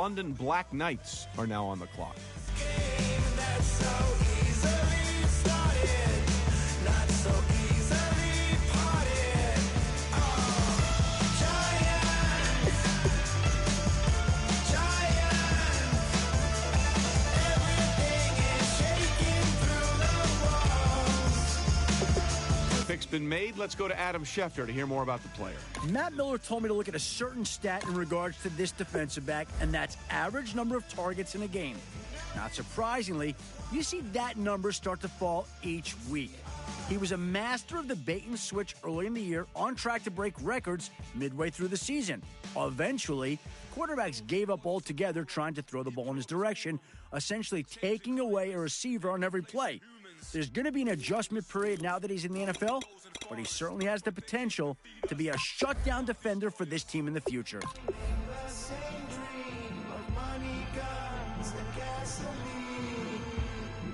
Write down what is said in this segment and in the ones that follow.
London Black Knights are now on the clock. Pick's been made. Let's go to Adam Schefter to hear more about the player. Matt Miller told me to look at a certain stat in regards to this defensive back, and that's average number of targets in a game. Not surprisingly, you see that number start to fall each week. He was a master of the bait and switch early in the year, on track to break records midway through the season. Eventually, quarterbacks gave up altogether trying to throw the ball in his direction, essentially taking away a receiver on every play. There's going to be an adjustment period now that he's in the NFL, but he certainly has the potential to be a shutdown defender for this team in the future.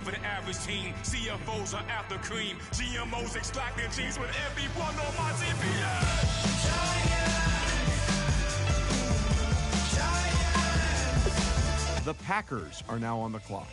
For the average team, CFOs are after cream. GMOs extracting cheese with everyone on my TV. The Packers are now on the clock.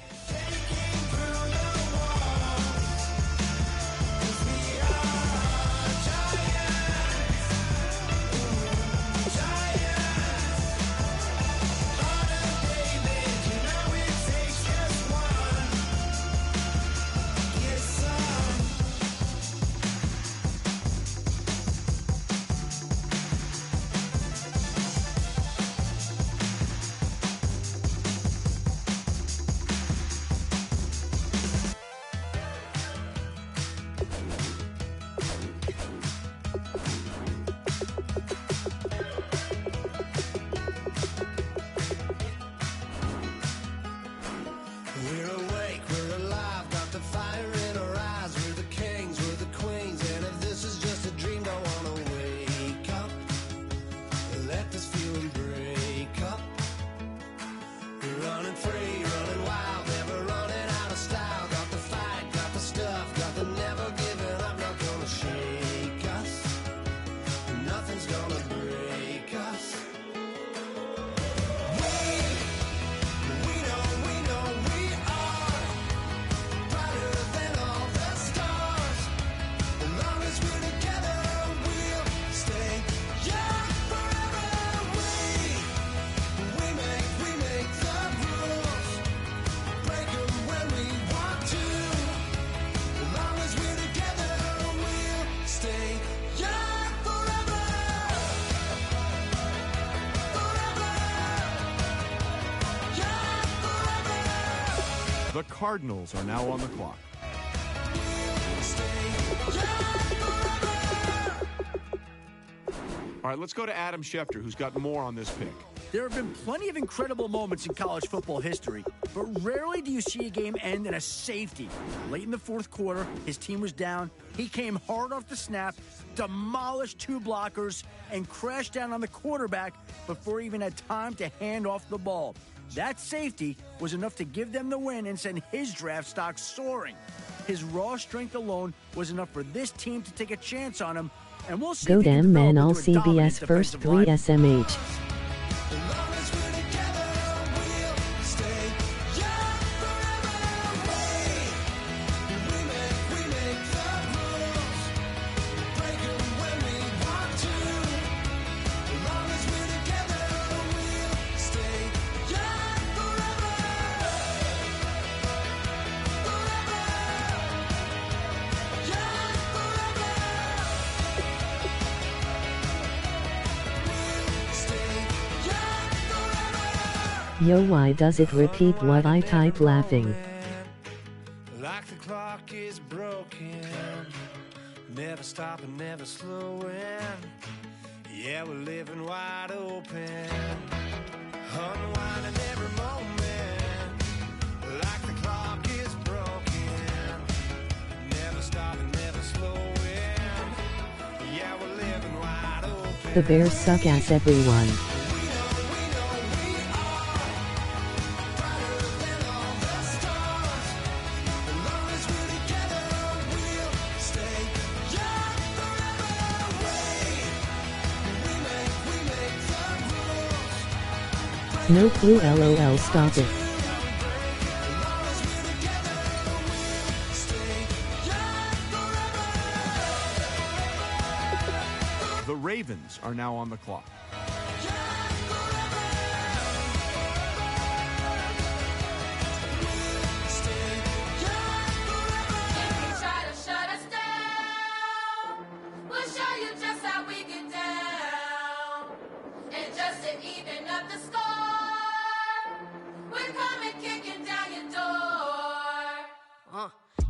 The Cardinals are now on the clock. All right, let's go to Adam Schefter, who's got more on this pick. There have been plenty of incredible moments in college football history, but rarely do you see a game end in a safety. Late in the fourth quarter, his team was down. He came hard off the snap, demolished two blockers, and crashed down on the quarterback before he even had time to hand off the ball. That safety was enough to give them the win and send his draft stock soaring. His raw strength alone was enough for this team to take a chance on him, and we'll see. Go damn man, all CBS first 3 SMH. Yo, why does it repeat what I type laughing? Like the clock is broken, never stopping, never slowing. Yeah, we're living wide open, unwinding every moment. Like the clock is broken, never stopping, never slowing. Yeah, we're living wide open. The Bears suck ass, everyone. No clue lol stop it. The Ravens are now on the clock.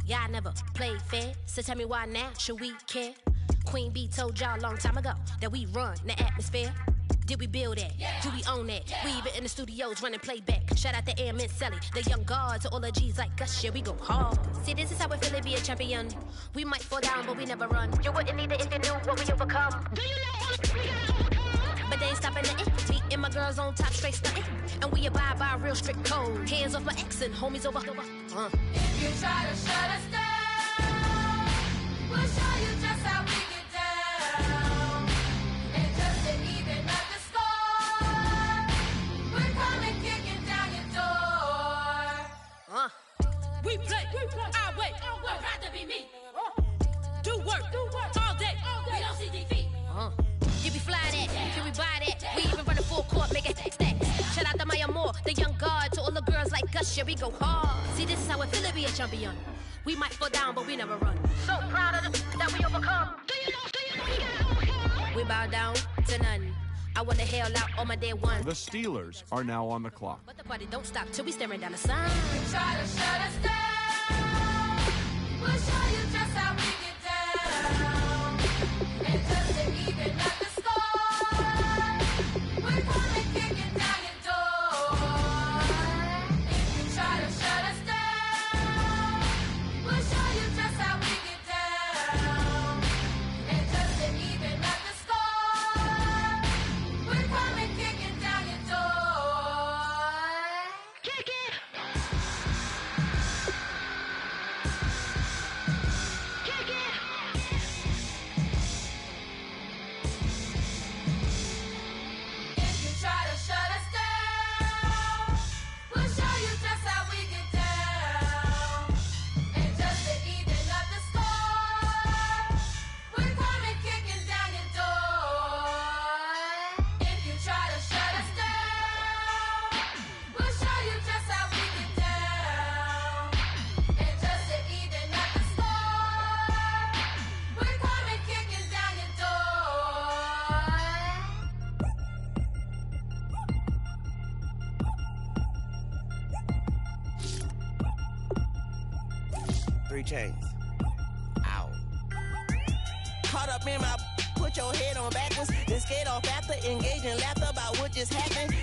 Y'all never played fair, so tell me why now should we care? Queen Bee told y'all a long time ago that we run the atmosphere. Did we build that? Yeah. Do we own that? Yeah. We even in the studios running playback. Shout out to Airman Sally, the young guard, to all the G's like us. Yeah, we go hard. See, this is how we feel to be a champion. We might fall down, but we never run. You wouldn't need it if you knew what we overcome. Do you know? But they ain't stopping nothing. Me and my girls on top, straight stunting. And we abide by a real strict code. Hands off my ex and homies over. If you try to shut us down, we'll show you just how we get down. And just to even up the score, we're coming kicking down your door. We play, I wait, I'd rather be me. Do work, all day, we don't see defeat. Did we fly that? Can we buy that? We even run a full court, make it stack. Shout out to Maya Moore, the young guard, to all the girls like us, yeah, we go hard. See, this is how it feel to be a champion. We might fall down, but we never run. So proud of that we overcome. Do you know? We bow down to none. I want to hail out all my day ones. The Steelers are now on the clock. But the party don't stop till we staring down the sun. Try to shut us down. We'll show you just how we get down. And just to even up the score, we're coming kicking down your door. If you try to shut us down, we'll show you just how we get down. And just to even up the score, we're coming kicking down your door. Kick it! Kick it! If you try to shut us down, we'll show you just how we get down. And just to even up the score, we're coming kicking down your door. If you try to shut us down, we'll show you just how we get down. And just to even up the score, we're coming kicking down your door. 3 chains. Ow. Caught up in my, put your head on backwards, then skate off after, engage in laughter about what just happened.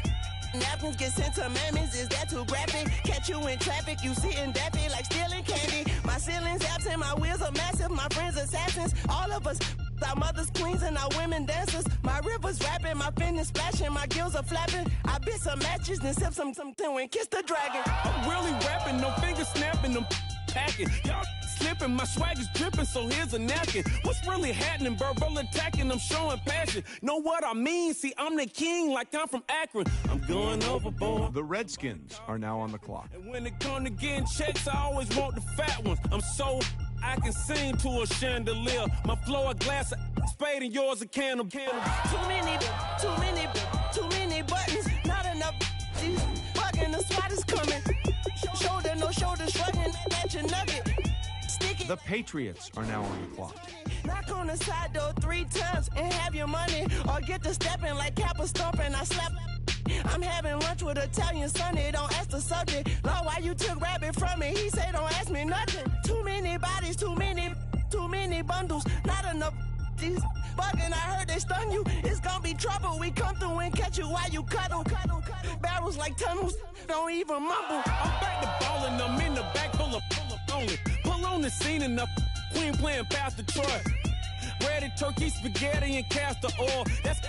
Napkins get sent to mammies, is that too graphic? Catch you in traffic, you sitting daffy like stealing candy. My ceilings absent, my wheels are massive, my friends assassins. All of us, our mothers queens and our women dancers. My rivers rapping, my fingers splashing, my gills are flapping. I bit some matches, then sip something and kiss the dragon. I'm really rapping, no fingers snapping, them packing. Y'all slipping, my swag is dripping, so here's a napkin. What's really happening? Verbal attacking, I'm showing passion. Know what I mean? See, I'm the king like I'm from Akron. I'm going overboard. The Redskins are now on the clock. And when it come to getting checks, I always want the fat ones. I'm so I can sing to a chandelier. My flow a glass of spade and yours a can of Too many buttons, not enough. Bugging, the SWAT is coming. Shoulder, no shoulder shrugging at your nugget. Stick it. The Patriots are now on the clock. Knock on the side door 3 times and have your money. Or get to stepping like Kappa stomping. I slap. I'm having lunch with Italian Sonny. Don't ask the subject. Lord, why you took rabbit from me? He said, don't ask me nothing. Too many bodies, too many bundles. Not enough. These bugging, I heard they stun you. It's gonna be trouble. We come through and catch you while you cuddle. Barrels like tunnels. Don't even mumble. I'm back to ballin', I'm in the back full of only. Pull on the scene and the queen playing Pastor Troy. Ready turkey, spaghetti, and castor oil. That's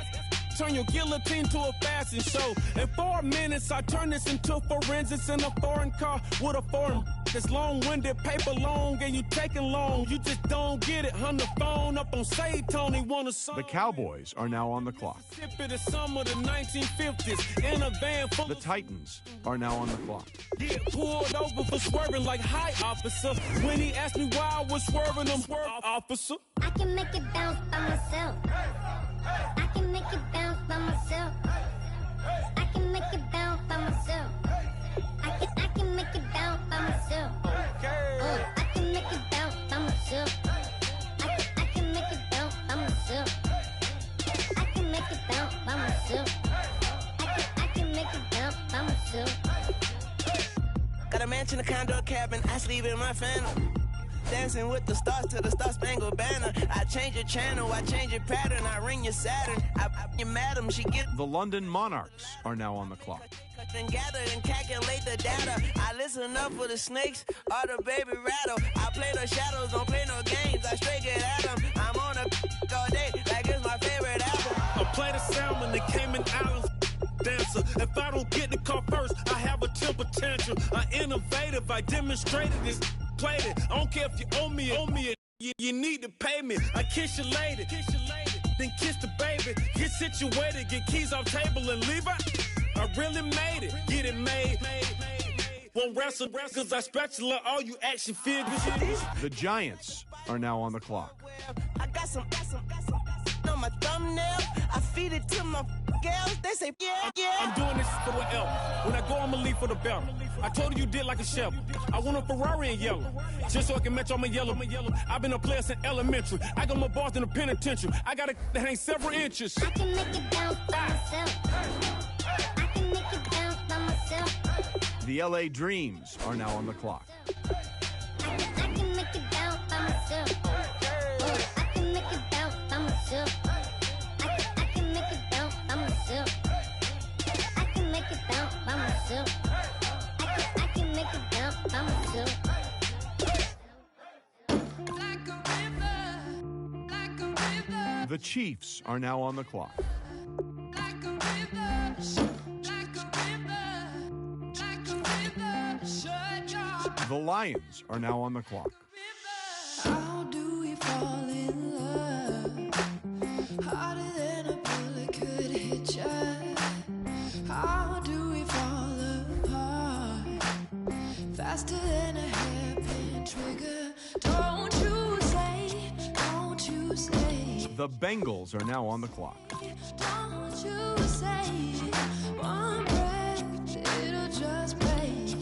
turn your guillotine to a fashion show. In 4 minutes, I turn this into forensics in a foreign car with a foreign. It's long-winded, paper long, and you taking long. You just don't get it. On the phone up on Say Tony, want a song. The Cowboys are now on the clock. The summer of the 1950s in a van full The Titans are now on the clock. Get pulled over for swerving like hi, officer. When he asked me why I was swerving, I'm swerve, officer. I can make it bounce by myself. I can make it bounce by myself. I can make it bounce by myself. I can make it bounce by myself. Oh, I can make it bounce by myself. I can make it bounce by myself. I can make it bounce by myself. I can make it bounce by myself. Got a mansion, a condo, a cabin. I sleep in my phantom. Dancing with the stars to the Star-Spangled Banner. I change your channel, I change your pattern. I ring your Saturn. I your madam, she get. The London Monarchs are now on the clock. And gather and calculate the data. I listen up for the snakes or the baby rattle. I play the shadows, don't play no games. I straight get at them. I'm on a all day like it's my favorite album. I play the salmon, the Cayman Islands dancer. If I don't get the car first, I have a temper tantrum. I'm innovative, I demonstrated this. Played it. I don't care if you owe me it. You need to pay me. I kiss your lady, then kiss the baby. Get situated, get keys off table and leave her. I really made it, get it made. Won't wrestle, cause I spatula all you action figures. The Giants are now on the clock. I got some on my thumbnail. I feed it to my girls. They say, yeah. I'm doing this for the L. When I go, I'ma leave for the belt. I told you did like a chef. I want a Ferrari in yellow, just so I can match all my yellow. I've been a player since elementary. I got my bars in the penitentiary. I got a that ain't several inches. I can make it bounce by myself. I can make it bounce by myself. The LA Dreams are now on the clock. I can make it bounce by myself. Oh, I can make it bounce by myself. I can make it bounce by myself. I can make it bounce by myself. I can make it bounce by myself. Like a river, like a river, The Chiefs are now on the clock. like a river, like a river, like a river. Shut your The Lions are now on the clock. How do we fall in love? Harder than a bullet could hit ya. How do we fall apart? Faster than a hairpin trigger. Don't you say, don't you say, The Bengals are now on the clock. don't you say, one breath, it'll just break.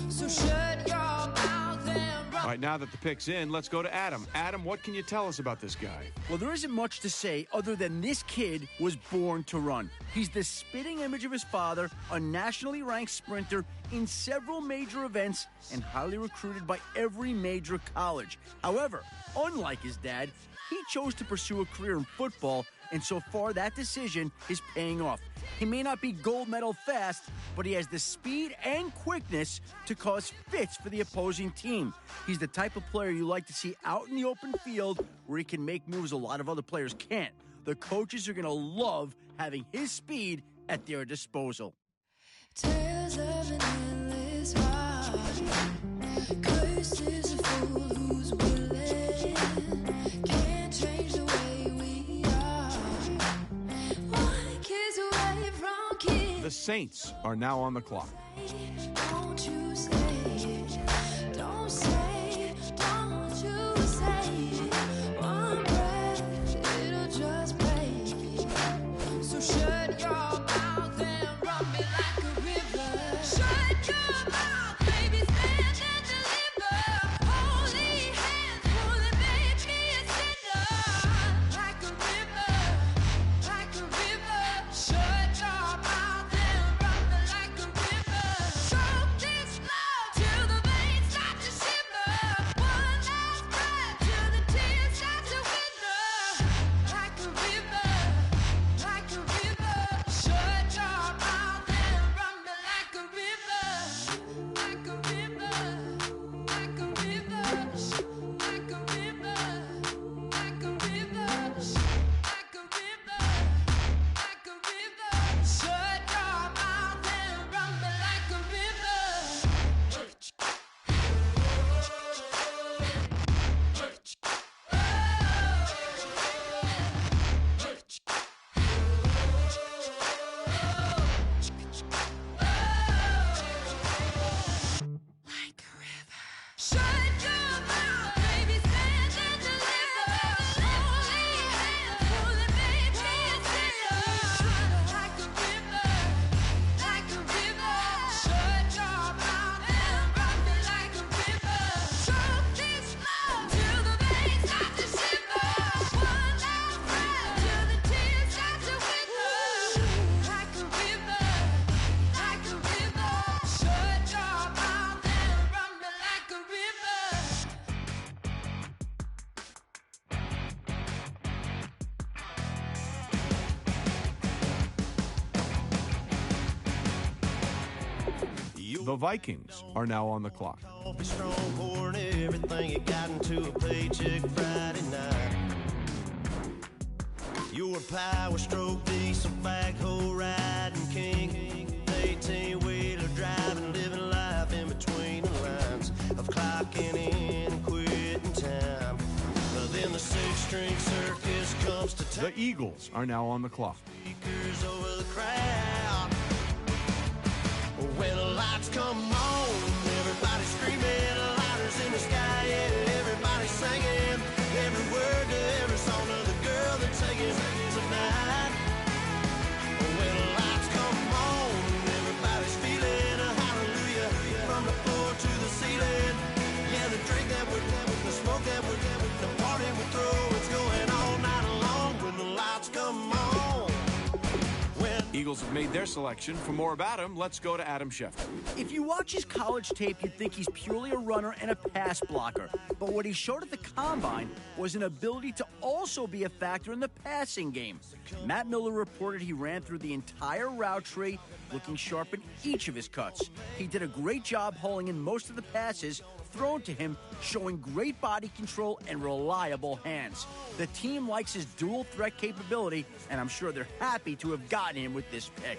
So shut your mouth and run. All right, now that the pick's in, let's go to Adam. Adam, what can you tell us about this guy? Well, there isn't much to say other than this kid was born to run. He's the spitting image of his father, a nationally ranked sprinter in several major events, and highly recruited by every major college. However, unlike his dad, he chose to pursue a career in football, and so far that decision is paying off. He may not be gold medal fast, but he has the speed and quickness to cause fits for the opposing team. He's the type of player you like to see out in the open field where he can make moves a lot of other players can't. The coaches are going to love having his speed at their disposal. Tales of an endless ride. Cursed is a fool who's willing. Can't change the way we are. One kiss away from kids. The Saints are now on the clock. Don't you say, don't say, don't you say. One breath, it'll just break. So shut your mouth and run me like a river. Shut your mouth, baby, stand and deliver. Holy hands, pulling, make me a sinner. Like a river, like a river. Shut your mouth and run me like a river. Shut The Vikings are now on the clock. Strong pouring everything you got into a paycheck Friday night. You're a power stroke, diesel backhoe riding king. 18-wheeler driving, living life in between the lines of clocking in and quitting time. Then the six-string circus comes to The Eagles are now on the clock. speakers over the crowd. When the lights come on, everybody screaming, lighters in the sky, yeah, everybody singing every word to every song of the girl they're taking tonight. When the lights come on, everybody's feeling a hallelujah from the floor to the ceiling. Yeah, the drink that we're the smoke that we're the party we throw, it's going all night long when the lights come on. Eagles have made their selection. For more about him, let's go to Adam Schefter. If you watch his college tape, you'd think he's purely a runner and a pass blocker. But what he showed at the Combine was an ability to also be a factor in the passing game. Matt Miller reported he ran through the entire route tree, looking sharp in each of his cuts. He did a great job hauling in most of the passes thrown to him, showing great body control and reliable hands. The team likes his dual threat capability, and I'm sure they're happy to have gotten him with this pick.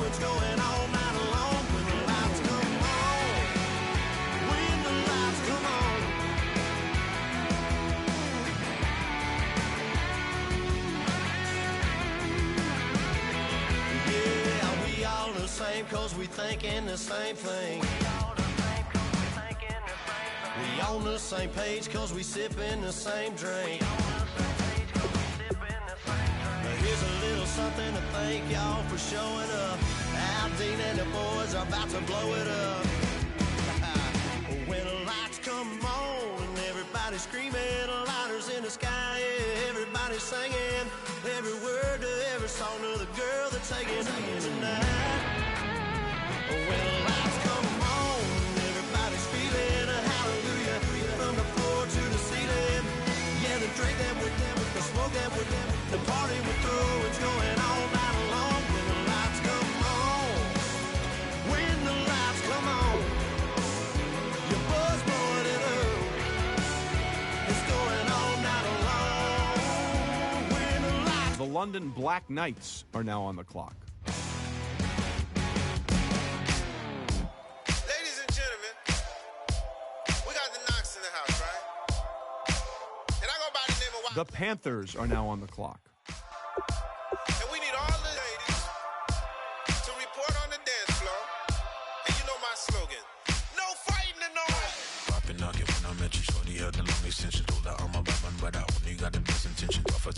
It's going all night long when the lights come on. When the lights come on. Yeah, we all the same cause we thinking the same thing. We on the same page cause we sipping the same drink. Here's a little something to thank y'all for showing up. Al Dean and the boys are about to blow it up. When the lights come on and everybody's screaming, lighters in the sky, yeah, everybody's singing every word to every song of the girl they're taking tonight. When the lights come on, everybody's feeling a hallelujah from the floor to the ceiling. Yeah, the drink that we're the smoke that we're the party we throw, it's going all night long when the lights come on. When the lights come on, your buzz blowing it up. It's going all night long when the lights. The London Black Knights are now on the clock. Ladies and gentlemen, we got the Knox in the house, right? And I go by the name of The Panthers are now on the clock. And we need all the ladies to report on the dance floor. And you know my slogan, no fighting and no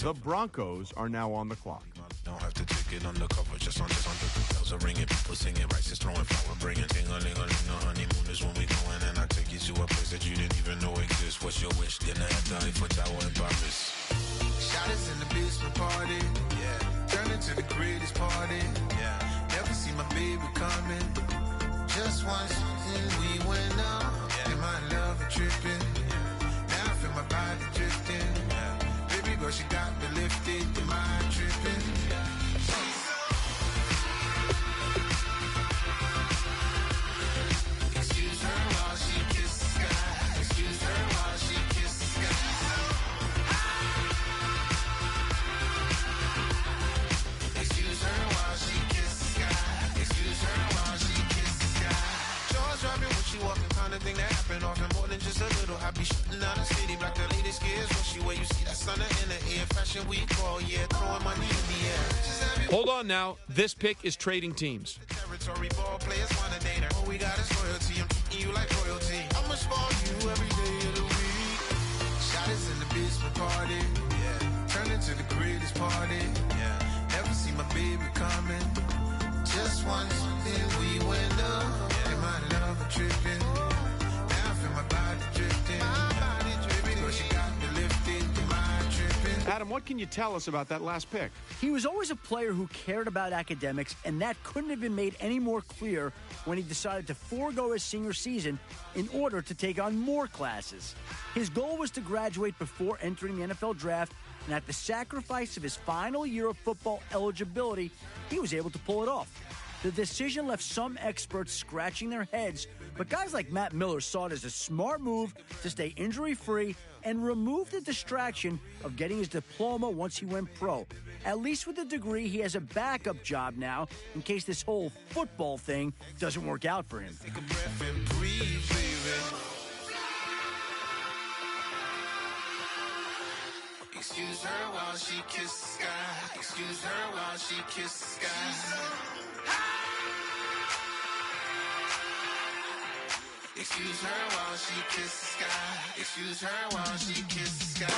The Broncos are now on the clock. Don't have to take it undercover, just on the bells are ringing, people singing, rice is throwing, flower bringing, ding-a-ling-a-ling, the honeymoon is when we going, and I take you to a place that you didn't even know exists. What's your wish? Dinner at the Eiffel Tower in Paris. Shot us in the basement party, yeah. Turn into the greatest party, yeah. Never see my baby coming. Just once, and we went up, yeah. And my love a tripping, yeah. Now I feel my body drifting, yeah. Baby girl, she got me lifted, the mind tripping, yeah. Excuse her while she kisses the sky. Excuse her while she kisses the sky. Excuse her while she kisses the sky. Excuse her while she kisses the sky. Jaws dropping when she walking, kind of thing that happen often. More than just a little. I be shutting down the city, black the latest gears. When she wear, you see that sun in the air. Fashion week all year, throwing money in the air. Hold on now. This pick is trading teams. Territory ball players want a date. All we got is loyalty. I'm treating you like royalty. I'ma spoil you every day of the week. Shot us in the basement party, yeah. Turn into the greatest party, yeah. Never see my baby coming. Just once, then we went up, yeah. And my love a tripping. Now I feel my body drifting. My body dripping. Girl, she got me lifted. My mind tripping. Adam, what can you tell us about that last pick? He was always a player who cared about academics, and that couldn't have been made any more clear when he decided to forego his senior season in order to take on more classes. His goal was to graduate before entering the NFL draft, and at the sacrifice of his final year of football eligibility, he was able to pull it off. The decision left some experts scratching their heads, but guys like Matt Miller saw it as a smart move to stay injury-free and remove the distraction of getting his diploma once he went pro. At least with the degree, he has a backup job now in case this whole football thing doesn't work out for him. Take a breath and breathe, baby. Excuse her while she kisses the sky. Excuse her while she kisses the sky. Excuse her while she kisses the sky. Excuse her while she kisses the sky.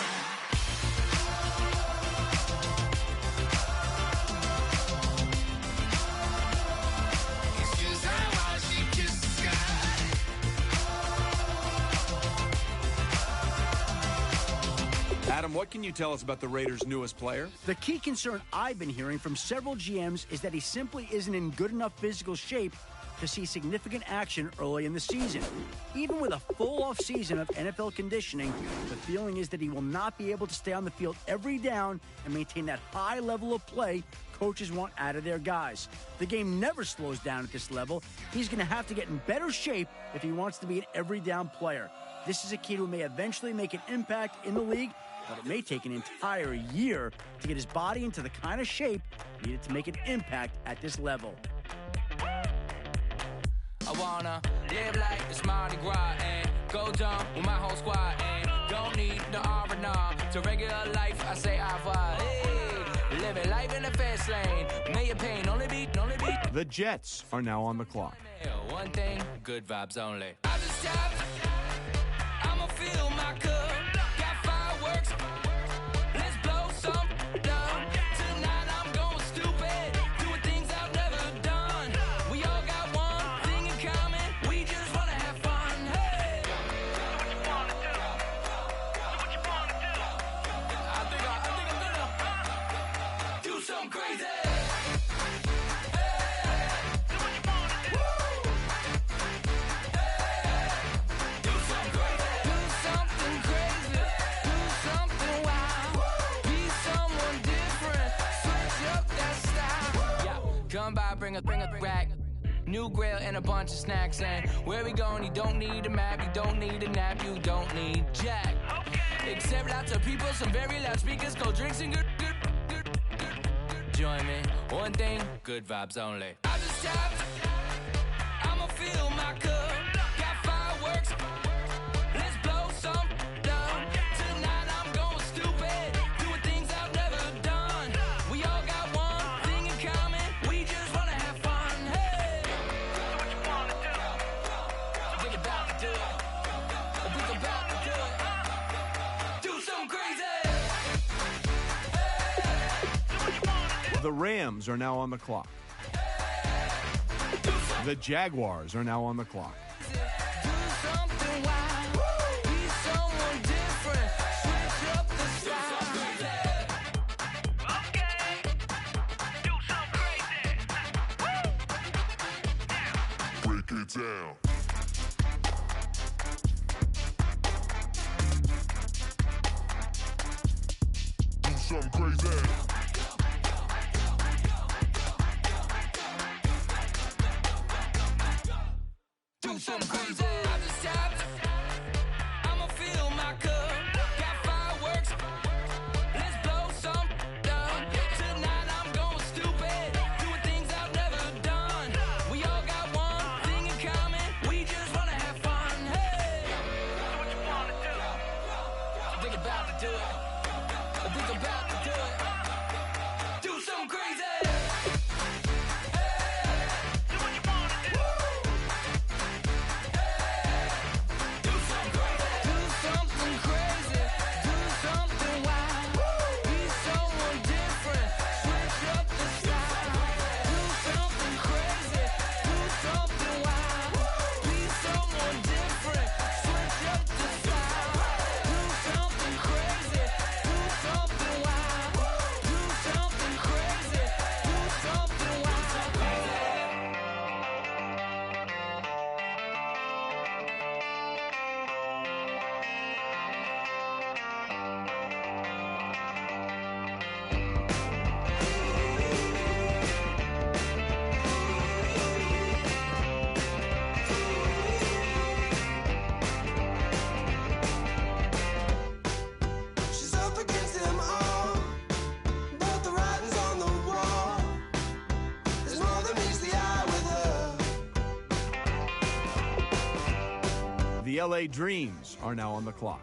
Adam, what can you tell us about the Raiders' newest player? The key concern I've been hearing from several GMs is that he simply isn't in good enough physical shape to see significant action early in the season. Even with a full off-season of NFL conditioning, the feeling is that he will not be able to stay on the field every down and maintain that high level of play coaches want out of their guys. The game never slows down at this level. He's going to have to get in better shape if he wants to be an every down player. This is a kid who may eventually make an impact in the league, but it may take an entire year to get his body into the kind of shape needed to make an impact at this level. I wanna live like it's Mardi Gras and go dumb with my whole squad and don't need no R&R to regular life. I say au revoir. Hey, living life in the fast lane. May your pain only be. The Jets are now on the clock. One thing, good vibes only. I just tapped. I'ma fill my cup. Got fireworks. Let's blow some down. Tonight I'm going stupid. Doing things I've never done. We all got one thing in common. We just wanna have fun. Hey. What you wanna do? I think I'm gonna do something crazy. Come by, bring a rack. New grill and a bunch of snacks. And where we going, you don't need a map, you don't need a nap, you don't need jack. Except lots of people, some very loud speakers, cold drinks and good. Join me, one thing, good vibes only. I just tapped, I'ma fill my cup. Got fireworks, let's blow some down. Tonight I'm going stupid, doing things I've never done. We all got one thing in common. We just wanna have fun. Hey, what you wanna do? I think about to do it. I think about to do it. Do something crazy. The Rams are now on the clock. The Jaguars are now on the clock. Break it down. Do something crazy. Do something crazy. I just tapped. I'ma fill my cup. Got fireworks. Let's blow some down. Tonight I'm going stupid. Doing things I've never done. We all got one thing in common. We just wanna have fun. Hey, what you wanna do? I think about to do it. I think about to do it. Do something crazy. Something wild. LA Dreams are now on the clock.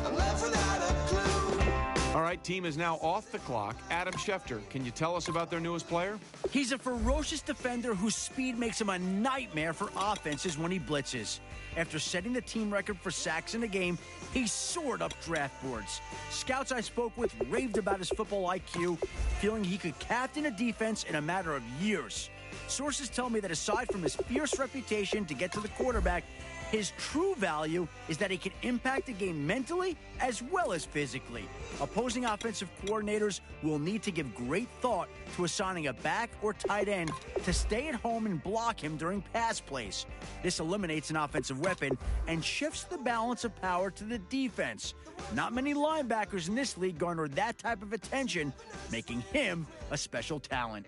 I'm left without a clue. All right, team is now off the clock. Adam Schefter, can you tell us about their newest player? He's a ferocious defender whose speed makes him a nightmare for offenses when he blitzes. After setting the team record for sacks in a game, he soared up draft boards. Scouts I spoke with raved about his football IQ, feeling he could captain a defense in a matter of years. Sources tell me that aside from his fierce reputation to get to the quarterback, his true value is that he can impact the game mentally as well as physically. Opposing offensive coordinators will need to give great thought to assigning a back or tight end to stay at home and block him during pass plays. This eliminates an offensive weapon and shifts the balance of power to the defense. Not many linebackers in this league garner that type of attention, making him a special talent.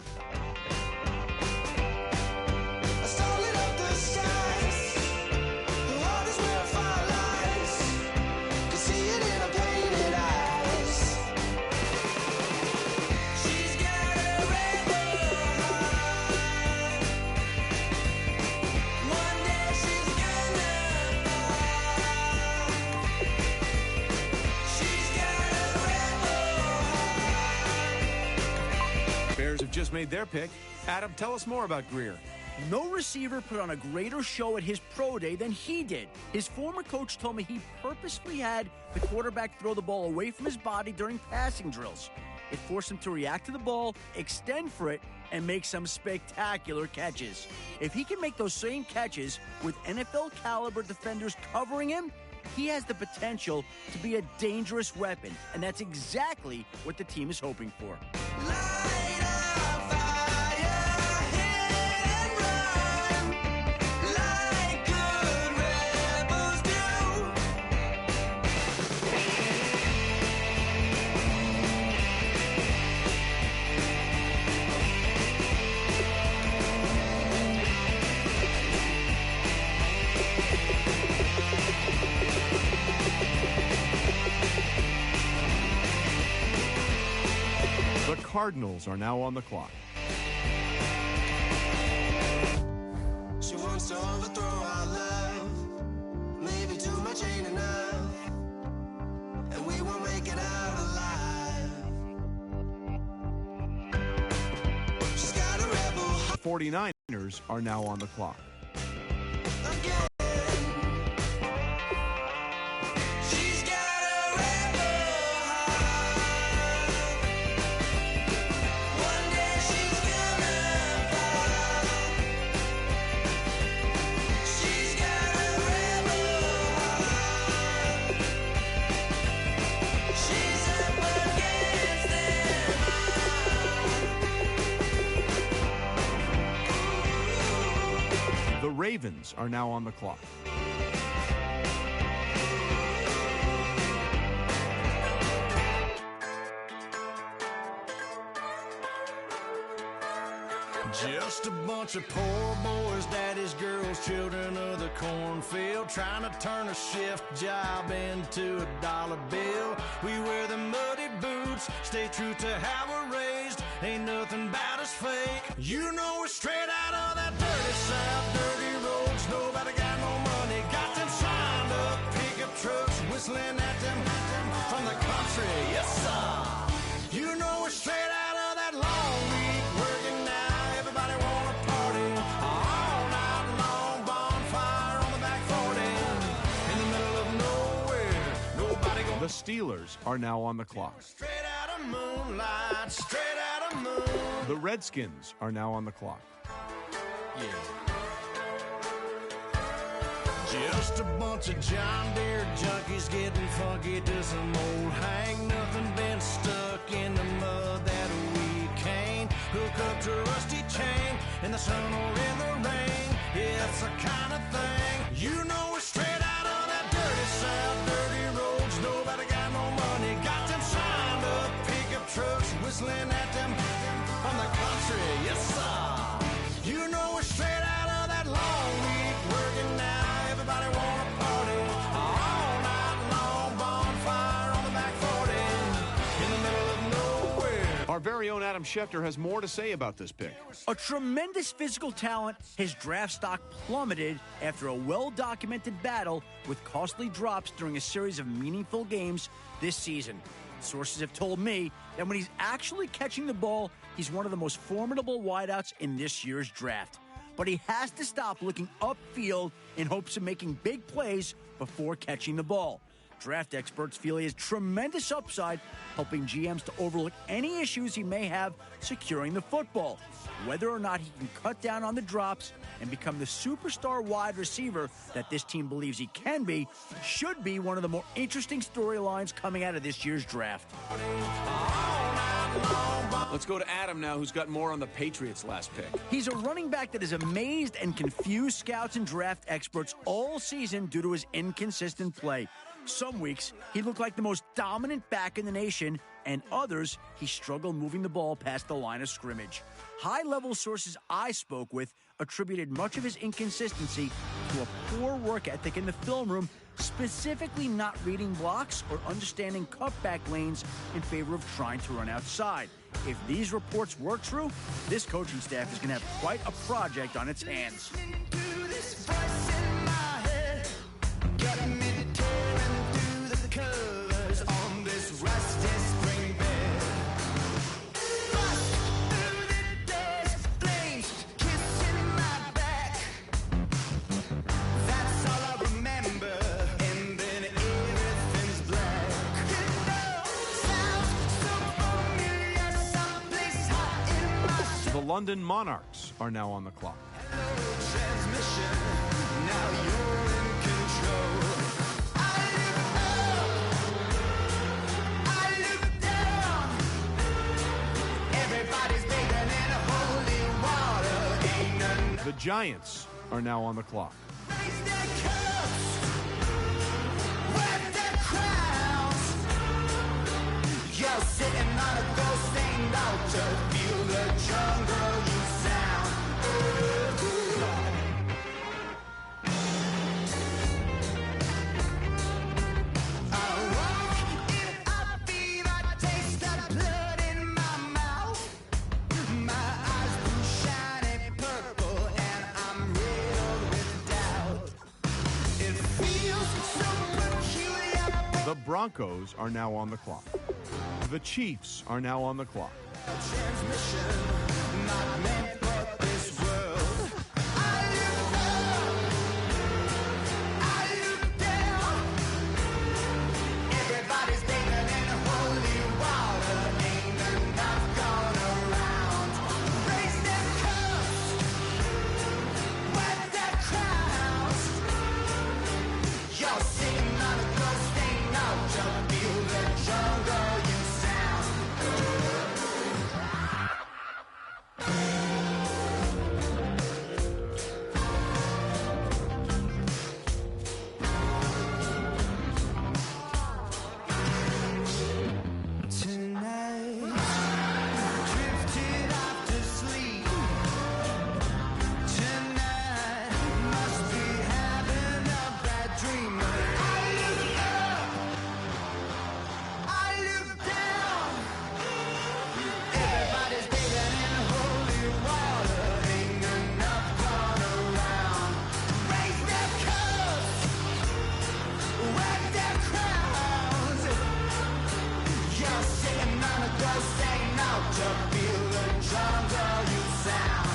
Bears have just made their pick. Adam, tell us more about Greer. No receiver put on a greater show at his pro day than he did. His former coach told me he purposely had the quarterback throw the ball away from his body during passing drills. It forced him to react to the ball, extend for it, and make some spectacular catches. If he can make those same catches with NFL caliber defenders covering him, he has the potential to be a dangerous weapon, and that's exactly what the team is hoping for. The Cardinals are now on the clock. She wants to overthrow our love. Maybe too much ain't enough, and we won't make it out alive. She's got a rebel. 49ers are now on the clock. The Ravens are now on the clock. Just a bunch of poor boys, daddy's girls, children of the cornfield, trying to turn a shift job into a dollar bill. We wear the muddy boots, stay true to how we're raised. Ain't nothing about us fake. You know we're straight out of that dirty south, dirty roads. Nobody got no money, got them signed up pickup trucks, whistling at them from the country. Yes, sir. You know we're straight out of that long week, working now. Everybody wanna party all night long, bonfire on the back 40 in the middle of nowhere. Nobody gonna. The Steelers are now on the clock. Straight out of moonlight, straight out of moon. The Redskins are now on the clock. Yeah. Just a bunch of John Deere junkies getting funky to some old hang. Nothing been stuck in the mud that we can't hook up to a rusty chain in the sun or in the rain. Yeah, it's the kind of thing. You know we're straight out of that dirty south, dirty roads. Nobody got no money, got them signed up pickup trucks, whistling at them from the country. Yes, sir. You know we're straight out of that long week, working now. Everybody wanna party all night long, bonfire on the back 40 in the middle of nowhere. Our very own Adam Schefter has more to say about this pick. A tremendous physical talent, his draft stock plummeted after a well-documented battle with costly drops during a series of meaningful games this season. Sources have told me that when he's actually catching the ball, he's one of the most formidable wideouts in this year's draft. But he has to stop looking upfield in hopes of making big plays before catching the ball. Draft experts feel he has tremendous upside, helping GMs to overlook any issues he may have securing the football. Whether or not he can cut down on the drops and become the superstar wide receiver that this team believes he can be, should be one of the more interesting storylines coming out of this year's draft. Let's go to Adam now, who's got more on the Patriots' last pick. He's a running back that has amazed and confused scouts and draft experts all season due to his inconsistent play. Some weeks, he looked like the most dominant back in the nation, and others, he struggled moving the ball past the line of scrimmage. High-level sources I spoke with attributed much of his inconsistency to a poor work ethic in the film room, specifically not reading blocks or understanding cutback lanes in favor of trying to run outside. If these reports were true, this coaching staff is going to have quite a project on its hands. The London Monarchs are now on the clock. The Giants are now on the clock. You're sitting on a ghost ain't out to feel the jungle you sound. I walk in a fever, taste the blood in my mouth. My eyes blue shiny purple and I'm riddled with doubt. It feels so peculiar. The Broncos are now on the clock. The Chiefs are now on the clock. Transmission not meant for this world. I look up, I look down. Everybody's bathing in holy water. Ain't enough gone around. Raise their cups, wet their crowns. You're sitting on a ghost ain't out to feel the jungle you sound. Tonight, drifted off to sleep. Tonight, must be having a bad dream. I look up, I look down. Everybody's bathing in holy water. Ain't enough gone around. Raise their cups, wet their crowns. You're sitting on a ghost ain't out to feel the jungle you sound.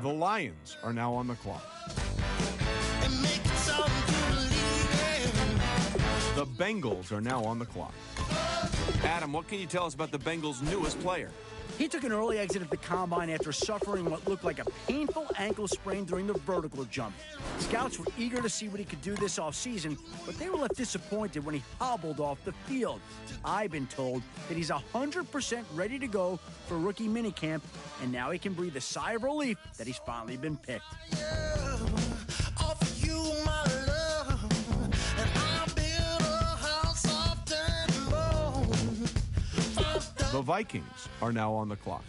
The Lions are now on the clock. The Bengals are now on the clock. Adam, what can you tell us about the Bengals' newest player? He took an early exit at the combine after suffering what looked like a painful ankle sprain during the vertical jump. Scouts were eager to see what he could do this offseason, but they were left disappointed when he hobbled off the field. I've been told that he's 100% ready to go for rookie minicamp, and now he can breathe a sigh of relief that he's finally been picked. The Vikings are now on the clock.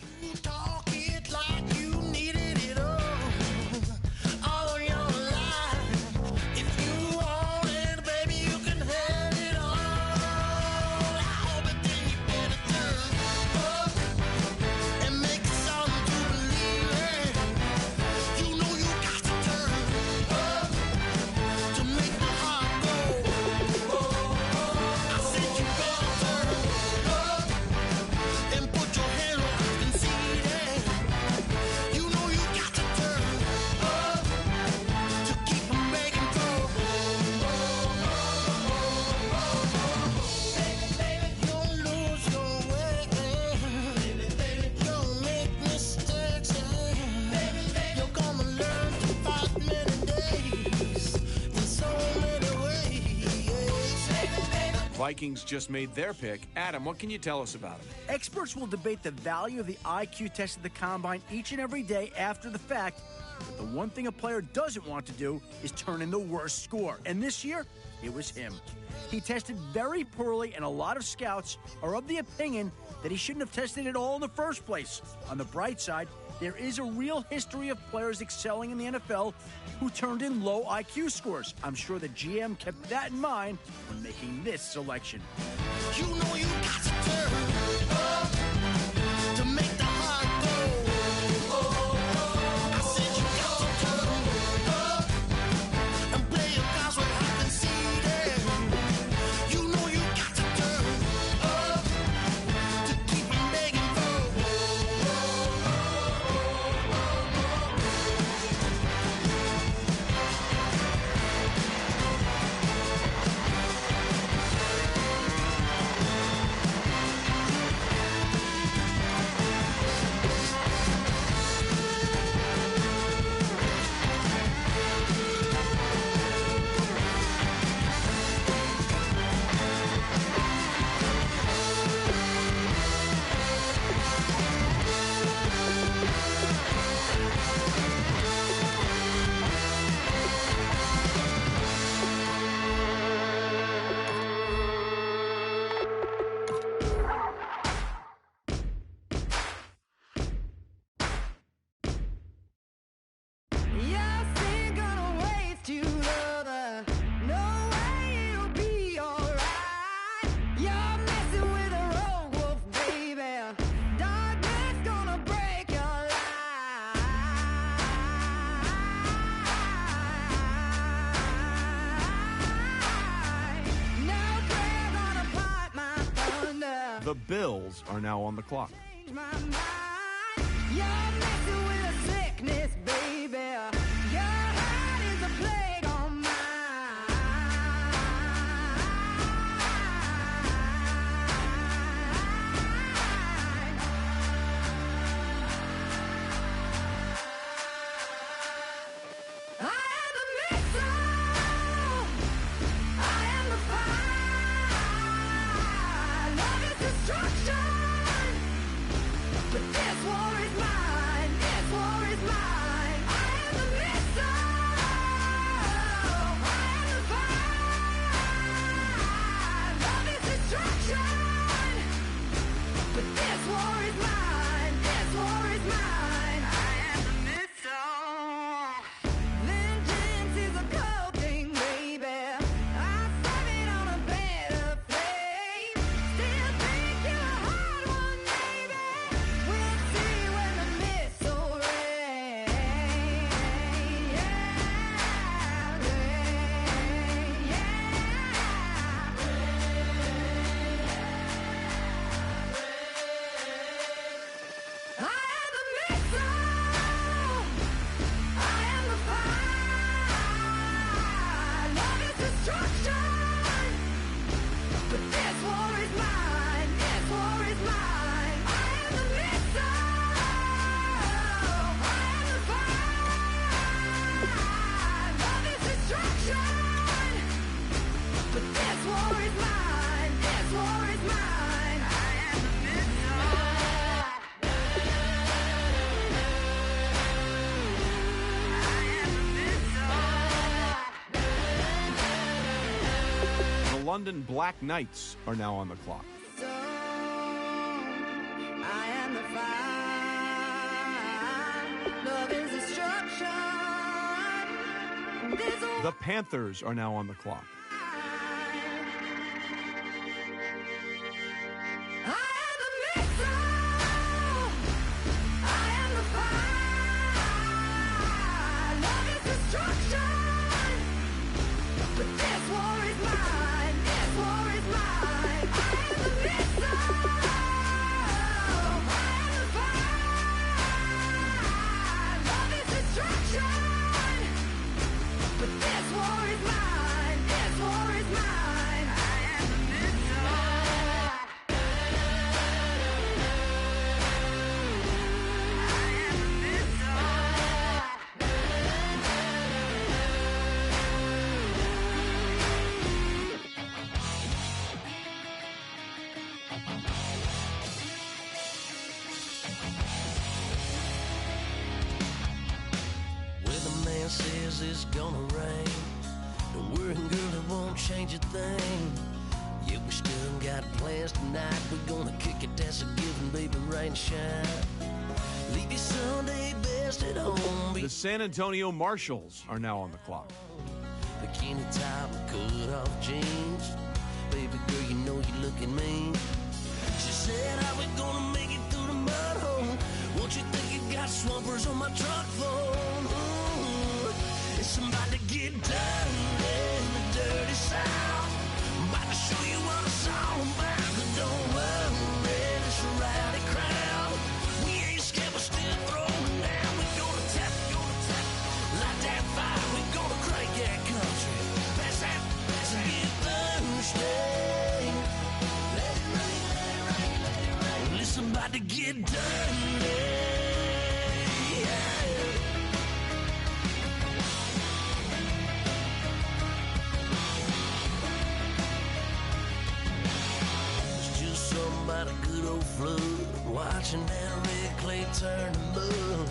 Vikings just made their pick. Adam, what can you tell us about him? Experts will debate the value of the IQ test at the combine each and every day after the fact, but the one thing a player doesn't want to do is turn in the worst score. And this year, it was him. He tested very poorly, and a lot of scouts are of the opinion that he shouldn't have tested at all in the first place. On the bright side, there is a real history of players excelling in the NFL who turned in low IQ scores. I'm sure the GM kept that in mind when making this selection. You know you got to turn up to make the heart go. I said you got to turn up and play your cards where I can see them. You know you got to turn up to keep them begging for. The Bills are now on the clock. London Black Knights are now on the clock. I am the fire. Love is destruction. There's a The Panthers are now on the clock. Says it's gonna rain. Don't worry, girl, it won't change a thing. Yeah, we still got plans tonight. We're gonna kick it, that's a given, baby, rain and shine. Leave your Sunday best at home. The San Antonio Marshals are now on the clock. Bikini top and cut off jeans. Baby girl, you know you're looking mean. She said, how we gonna make it through the mud hole? Won't you think you got swampers on my truck phone? It's about to get dirty in the dirty South. I'm about to show you what it's all about. But don't worry, it's a rowdy crowd. We ain't scared, we're still throwing down. We're gonna tap, light that fire. We're gonna crank that country. Pass that, and get thirsty. Let it rain, let it rain, let it rain. Listen, about to get dirty. About a good old flood, watching that red clay turn to mud.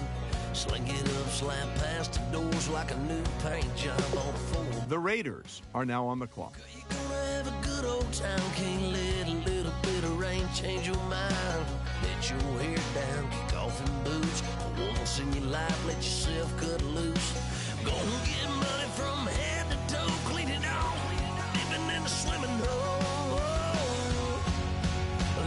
Sling it up, slap past the doors like a new paint job on a Ford. The Raiders are now on the clock. You're gonna have a good old time, can't let a little bit of rain change your mind. Let your hair down, kick off in boots. Once in your life, let yourself cut loose. Gonna get money from head to toe, clean it off, living in a swimming hole.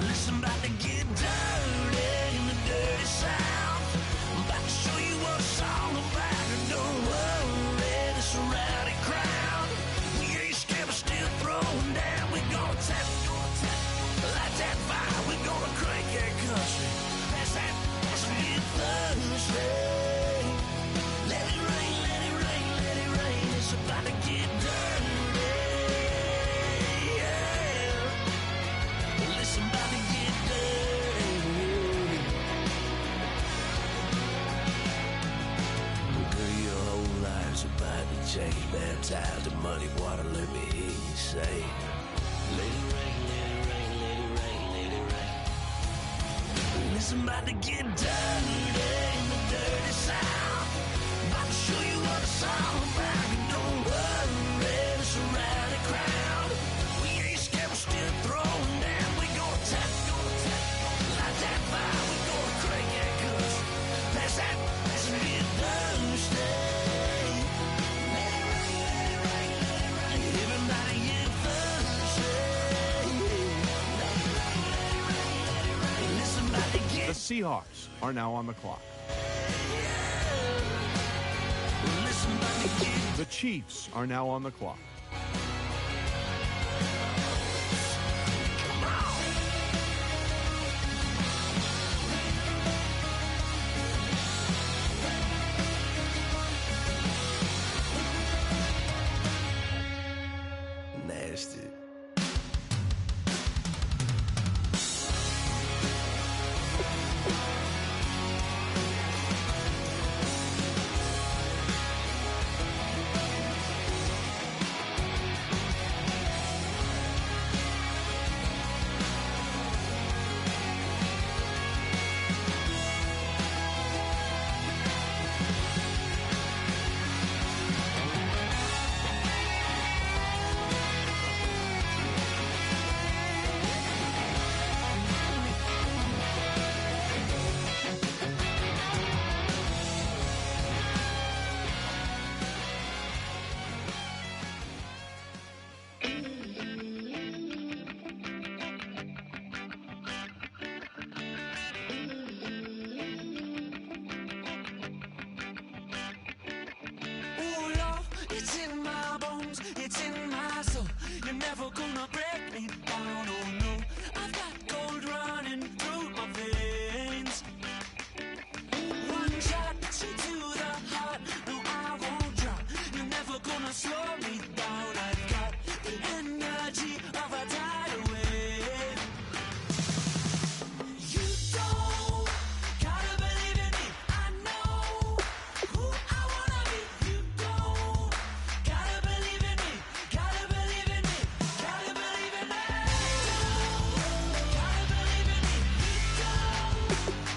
Listen, about to get dirty in the dirty South. I'm about to show you what it's all about. And don't worry, it's a rowdy crowd. We ain't scared, we're still throwing down. We're gonna tap, light that fire. We're gonna crank that country. Pass that, as we get thirsty. Let it rain, let it rain, let it rain. It's about to get dirty. Yeah. Listen, about to get dirty. Girl, your whole life's about to change. Baptized in muddy water, let me hear you say, let it rain, let it rain, let it rain, let it rain. Listen, about to get dirty in the dirty South. About to show you what it's all about. And don't worry, it's a rowdy crowd. We ain't scared, we're still throwing down. We gonna tap, light that fire. We gonna crank that country. Pass that, as we get thirsty. Let it rain, let it rain, let it rain. Everybody get thirsty. Let it rain, let it rain, let it rain. Listen, about to get. The Seahawks are now on the clock. Listen, about to get. The Chiefs are now on the clock. Come on. Nasty.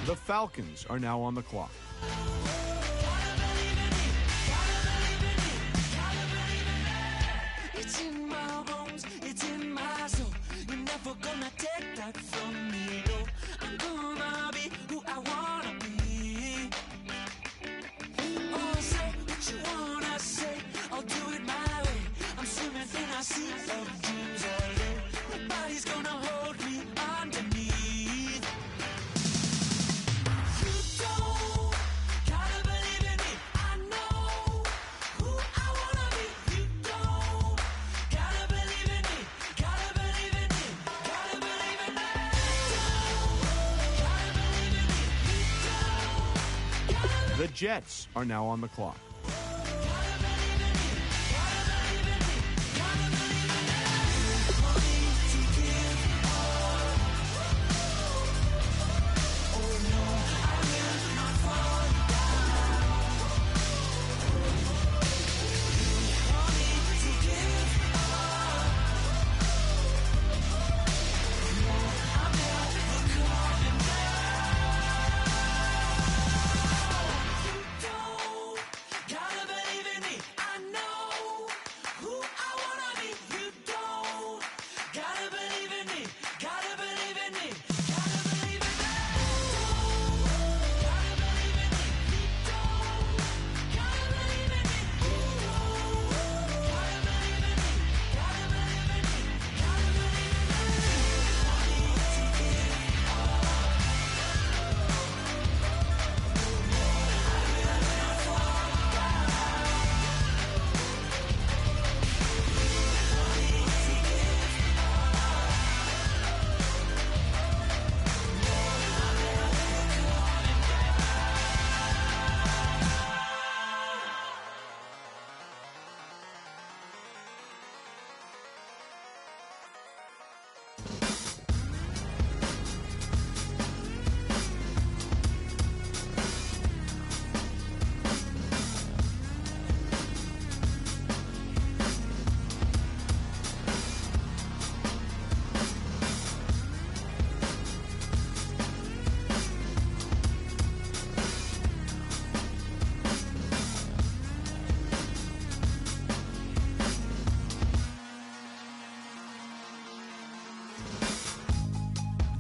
The Falcons are now on the clock. It's in my bones, it's in my soul. You're never gonna take that from me, no. I'm gonna be who I wanna be. Oh, say what you wanna say, I'll do it my way. I'm swimming in a sea of dreams all day. Nobody's gonna hold me underneath. You don't gotta believe in me. I know who I wanna be. You don't gotta believe in me. Gotta believe in me. Gotta believe in me. Gotta believe in me. You don't. The Jets are now on the clock. Gotta believe in me. I know who I wanna be. You don't. Gotta believe in me. Gotta believe in me. Gotta believe in me. Gotta believe in me. You don't. Gotta believe in me. Gotta believe in me. Gotta believe in me. Gotta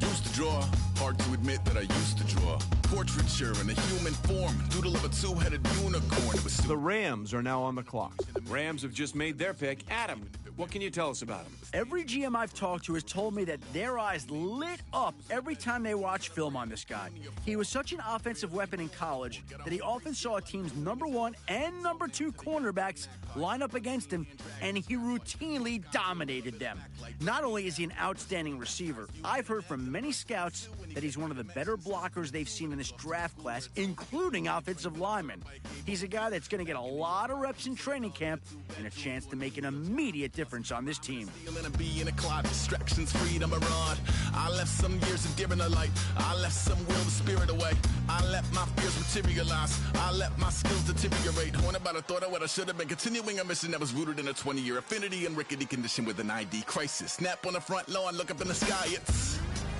Used to draw, hard to admit that I used to draw. Portraiture in a human form, doodle of a two-headed unicorn. It was The Rams are now on the clock. Rams have just made their pick. Adam, what can you tell us about them? Every GM I've talked to has told me that their eyes lit up every time they watch film on this guy. He was such an offensive weapon in college that he often saw a team's #1 and #2 cornerbacks line up against him, and he routinely dominated them. Not only is he an outstanding receiver, I've heard from many scouts that he's one of the better blockers they've seen in this draft class, including offensive linemen. He's a guy that's going to get a lot of reps in training camp and a chance to make an immediate difference on this team. feeling a bee in a cloud, distractions, freedom around. I left some years of deer in the light. I left some will the spirit away. I let my fears materialize. I let my skills deteriorate. Horn about a thought of what I should have been. Continuing a mission that was rooted in a 20-year affinity and rickety condition with an ID crisis. Snap on the front lawn, look up in the sky. It's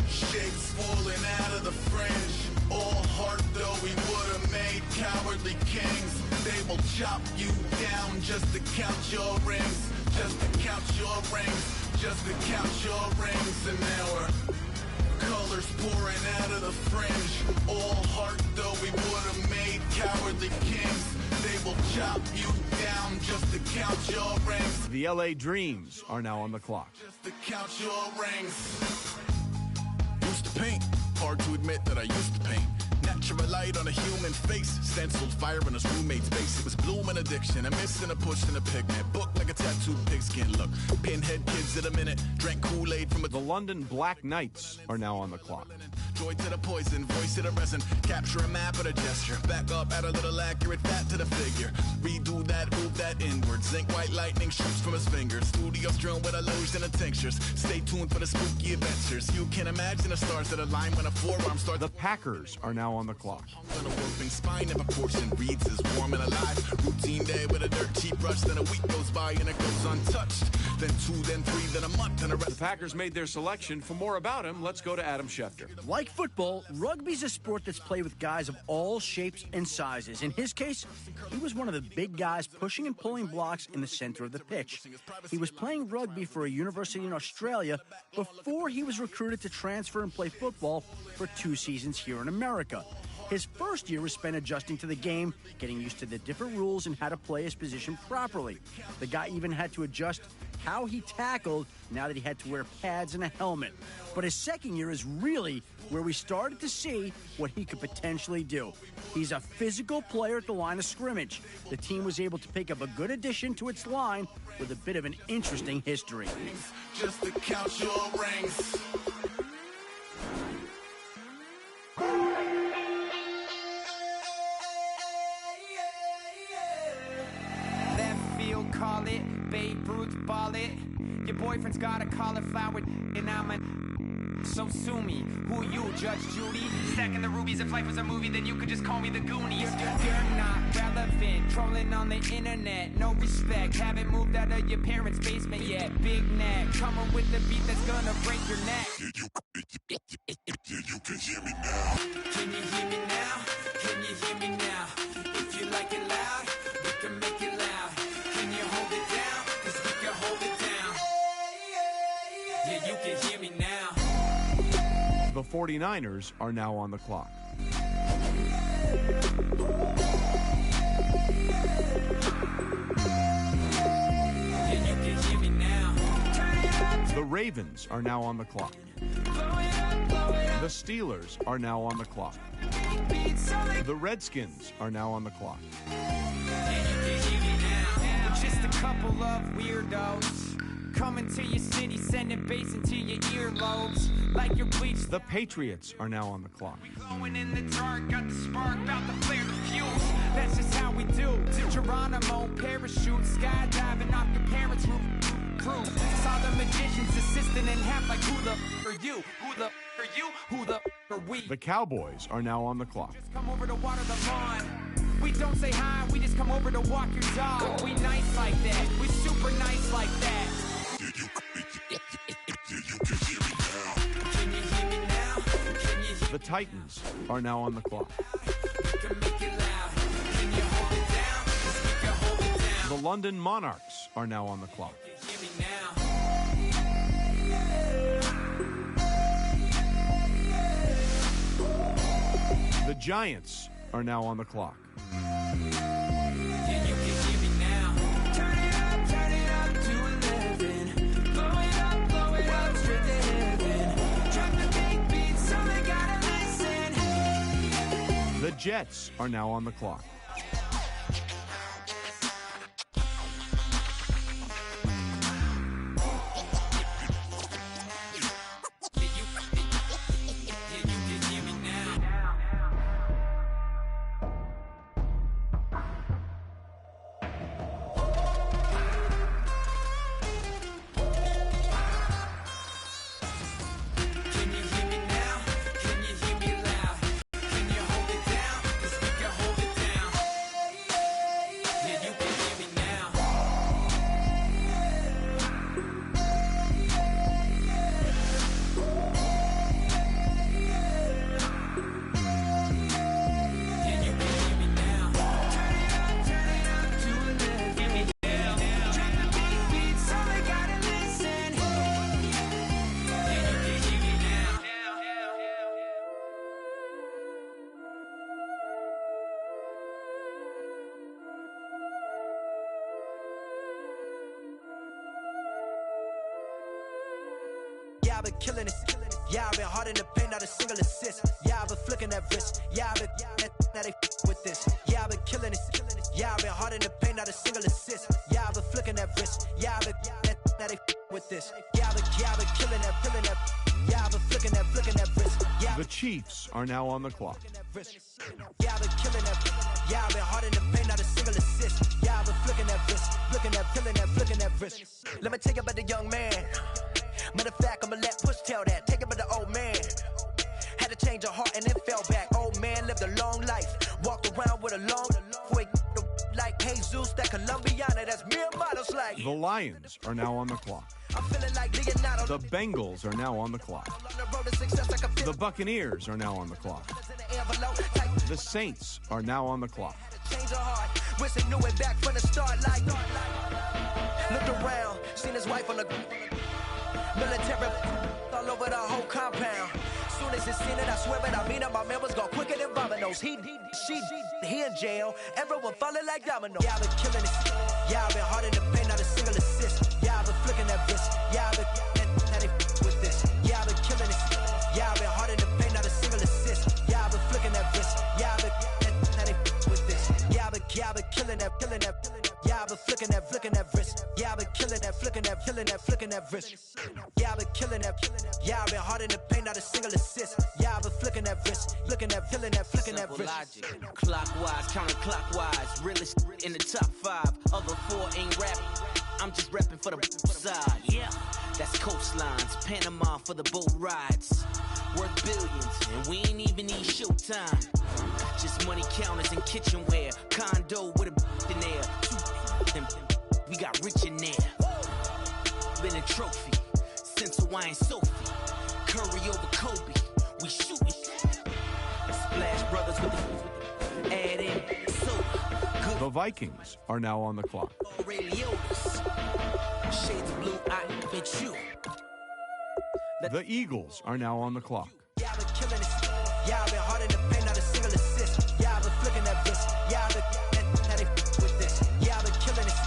Shapes falling out of the fringe. All heart though we would've made cowardly kings. They will chop you down just to count your rings. Just to count your rings. Just to count your rings. And now we're colors pouring out of the fringe. All heart though we would've made cowardly kings. They will chop you down just to count your rings. The LA Dreams are now on the clock. Just to count your rings. used to paint. Hard to admit that I used to paint. Natural light on a human face. Stenciled fire in his roommate's face. It was bloom and addiction. A miss and a push and a pigment. Book like a tattooed pigskin look. Pinhead kids at a minute. Drank Kool-Aid from a... The London Black Knights are now on the clock. Joy to the poison, voice to the resin. Capture a map at a gesture. Back up, add a little accurate fat to the figure. Redo that, move that inward. Zinc white lightning shoots from his fingers. Studio strewn with illusion and tinctures. Stay tuned for the spooky adventures. You can imagine the stars that align when a forearm starts. The Packers are now on the clock. Spine never portion reads is warm and alive. Routine day with a dirt cheap brush. Then a week goes by and it goes untouched. Then 2, then 3, then a month, and a rest. The Packers made their selection. For more about him, let's go to Adam Schefter. Like football, rugby's a sport that's played with guys of all shapes and sizes. In his case, he was one of the big guys pushing and pulling blocks in the center of the pitch. He was playing rugby for a university in Australia before he was recruited to transfer and play football for 2 seasons here in America. His first year was spent adjusting to the game, getting used to the different rules and how to play his position properly. The guy even had to adjust how he tackled now that he had to wear pads and a helmet. But his second year is really where we started to see what he could potentially do. He's a physical player at the line of scrimmage. The team was able to pick up a good addition to its line with a bit of an interesting history. Just to count your rings. Call it, Babe Ruth ball it. Your boyfriend's got a cauliflower and I'm a... So sue me, who you, Judge Judy? Stacking the rubies, if life was a movie, then you could just call me the Goonies. You're not relevant, trolling on the internet, no respect. Haven't moved out of your parents' basement yet. Big neck, coming with the beat that's gonna break your neck. You can hear me now. Can you hear me now? Can you hear me now? If you like it loud, we can make it loud. Can you hold it down? 'Cause we can hold it down. Yeah, you can hear me now. The 49ers are now on the clock. Yeah, you can hear me now. The Ravens are now on the clock. The Steelers are now on the clock. The Redskins are now on the clock. Just a couple of weirdos coming to your city, sending bass into your earlobes like you're bleached. The Patriots are now on the clock. Going in the dark, got the spark, about to flare the fuse. That's just how we do. Geronimo, parachute, skydiving off your parents' roof. Crew, saw the magician's assistant in half like who the are you? Who the are you? Who the are we? The Cowboys are now on the clock. Just come over to water the lawn. We don't say hi, we just come over to walk your dog. We nice like that, we super nice like that. Can you hear me now? Can you hear The Titans are now on the clock. we can make it loud? Can you hold it down? 'Cause we can hold it down. The London Monarchs are now on the clock. Hear me now. The Giants are now on the clock. Yeah, you can hear me now. Turn it up to 11. Blow it up, straight to heaven. Drop the big beat, so they gotta listen. The Jets are now on the clock. Yeah, I've been killing this. Yeah, I've been hard in the paint, not a single assist. Yeah, I've been flicking that wrist. Yeah, I've been now they with this. Yeah, I've been killing this. Yeah, I've been hard in the paint, not a single assist. Yeah, I've been flicking that wrist. Yeah, I've been now they with this. Yeah, I've been killing that. Yeah, I've been flicking that wrist. Yeah, The Chiefs are now on the clock. yeah, I've been killing that. Yeah, I've been hard in the paint, not a single assist. Yeah, I've been flicking that wrist, flicking that wrist. Let me take it by the young man. Matter of fact, I'ma let Push tell that. Take it by the old man. Had to change her heart and then fell back. Old man lived a with a long quick like Jesus, that Colombiana, that's mere models like. The Lions are now on the clock. I'm feeling like Leonardo. The Bengals are now on the clock. On the road to success, I can feel The Buccaneers are now on the clock. the envelope. Type The Saints are now on the clock. change of heart. Wishing knew it back from the start like. Looked around, seen his wife on the military all over the whole compound. Soon as he seen it, I swear it, I mean it, my man was gone quicker than dominoes. He in jail, everyone falling like dominoes. Yeah, I've been killing it. Yeah, I've been hard in the paint, not a single assist. Yeah, I've been flicking that wrist. Yeah, I've been now they with this. Yeah, I've been killing it. Yeah, I've been hard in the paint, not a single assist. Yeah, I've been flicking that wrist. Yeah, I've been now they with this. Yeah, I've been killing that. Yeah, I've been flicking that wrist. Yeah, I've been killing that, flicking that wrist. Yeah, I've been killing that. Yeah, I've been hard in the paint, not a single assist. Yeah, I've been flicking that wrist, flicking that Simple wrist. logic, clockwise, counterclockwise. Realest in the top 5. Other 4 ain't rapping. I'm just repping for the side. Yeah, that's coastlines, Panama for the boat rides. Worth billions, and we ain't even need showtime. Just money counters and kitchenware. Condo with a in there. We got rich in there. Been a trophy since Hawaiian Sophie. Curry over Kobe. We shooting. Splash Brothers with the add in. So good. The Vikings are now on the clock. Ray Liotta's. Shades of blue, I bet you. The Eagles are now on the clock. Yeah, I've been killing it. Yeah, I've been hard in the paint, not a single assist. Yeah, I've been flicking that wrist. Yeah, I've been now they with this. Yeah, I've been killing it.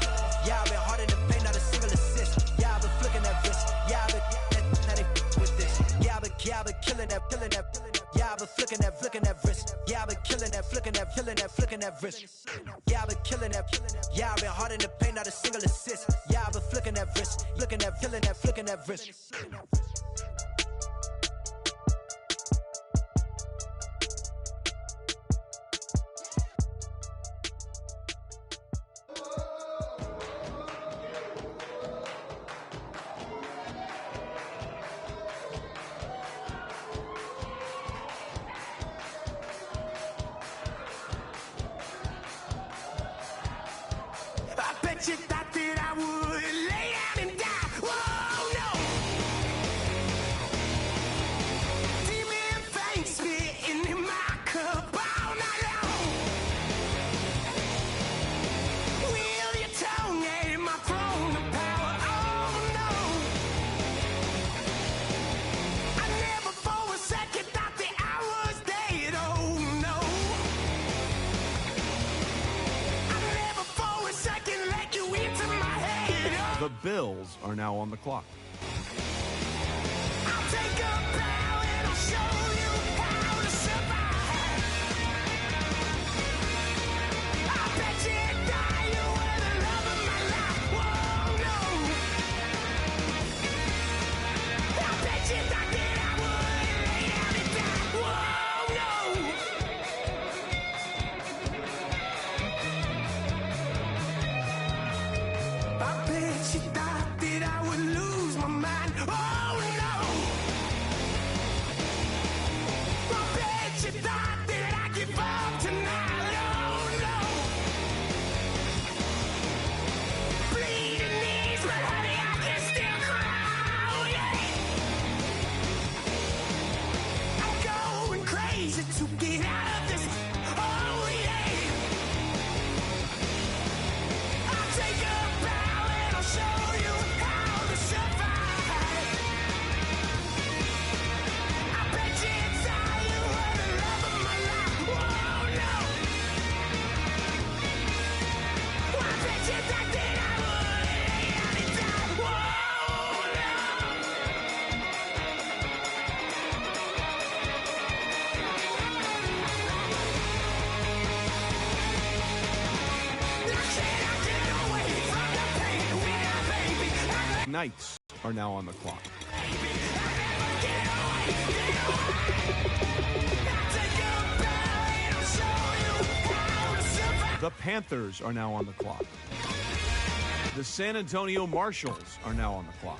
Yeah, I've been hard in the paint, not a single assist. Yeah, I've been flicking that wrist. Yeah, I've been now they with this. Yeah, I've been killing that. Yeah, I've been flicking that wrist. Yeah, I've been killing that, flicking that wrist. Yeah, I've been killing that. Yeah, I've been hard in the paint, not a single assist. Yeah, I've been flicking that wrist, flicking that wrist. I bet you thought that I would lay down and die. Whoa, no. Demon fangs spitting in my cup all night long. Wheel your tongue at my throne of power. Oh, no. I never for a second thought that I was dead. Oh, no. I never for a second let you into my head. The Bills are now on the clock. I'll take a bow and I'll show you how to survive. I bet you die, you were the love of my life. Whoa, no. I bet you thought that I would lay down and die. Whoa, no. I bet you thought that I would lose my mind. Oh no! I bet you thought that I'd give up tonight. Oh no! Bleeding knees, but honey, I can still cry. Oh yeah! I'm going crazy to get out of this. Oh yeah! I'll take a bow and I'll show you how to survive. I bet you die, you were the love of my life. Whoa, no. I bet you thought that I would lay down and die. Whoa, no. I said I get away from the pain without baby. Knights are now on the clock. The Panthers are now on the clock. The San Antonio Marshals are now on the clock.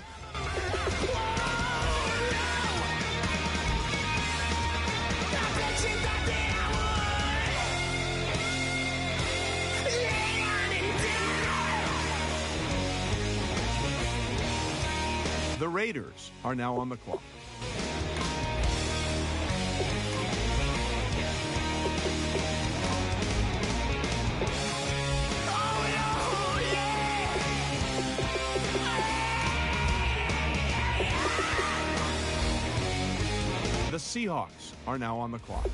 The Raiders are now on the clock. The Seahawks are now on the clock.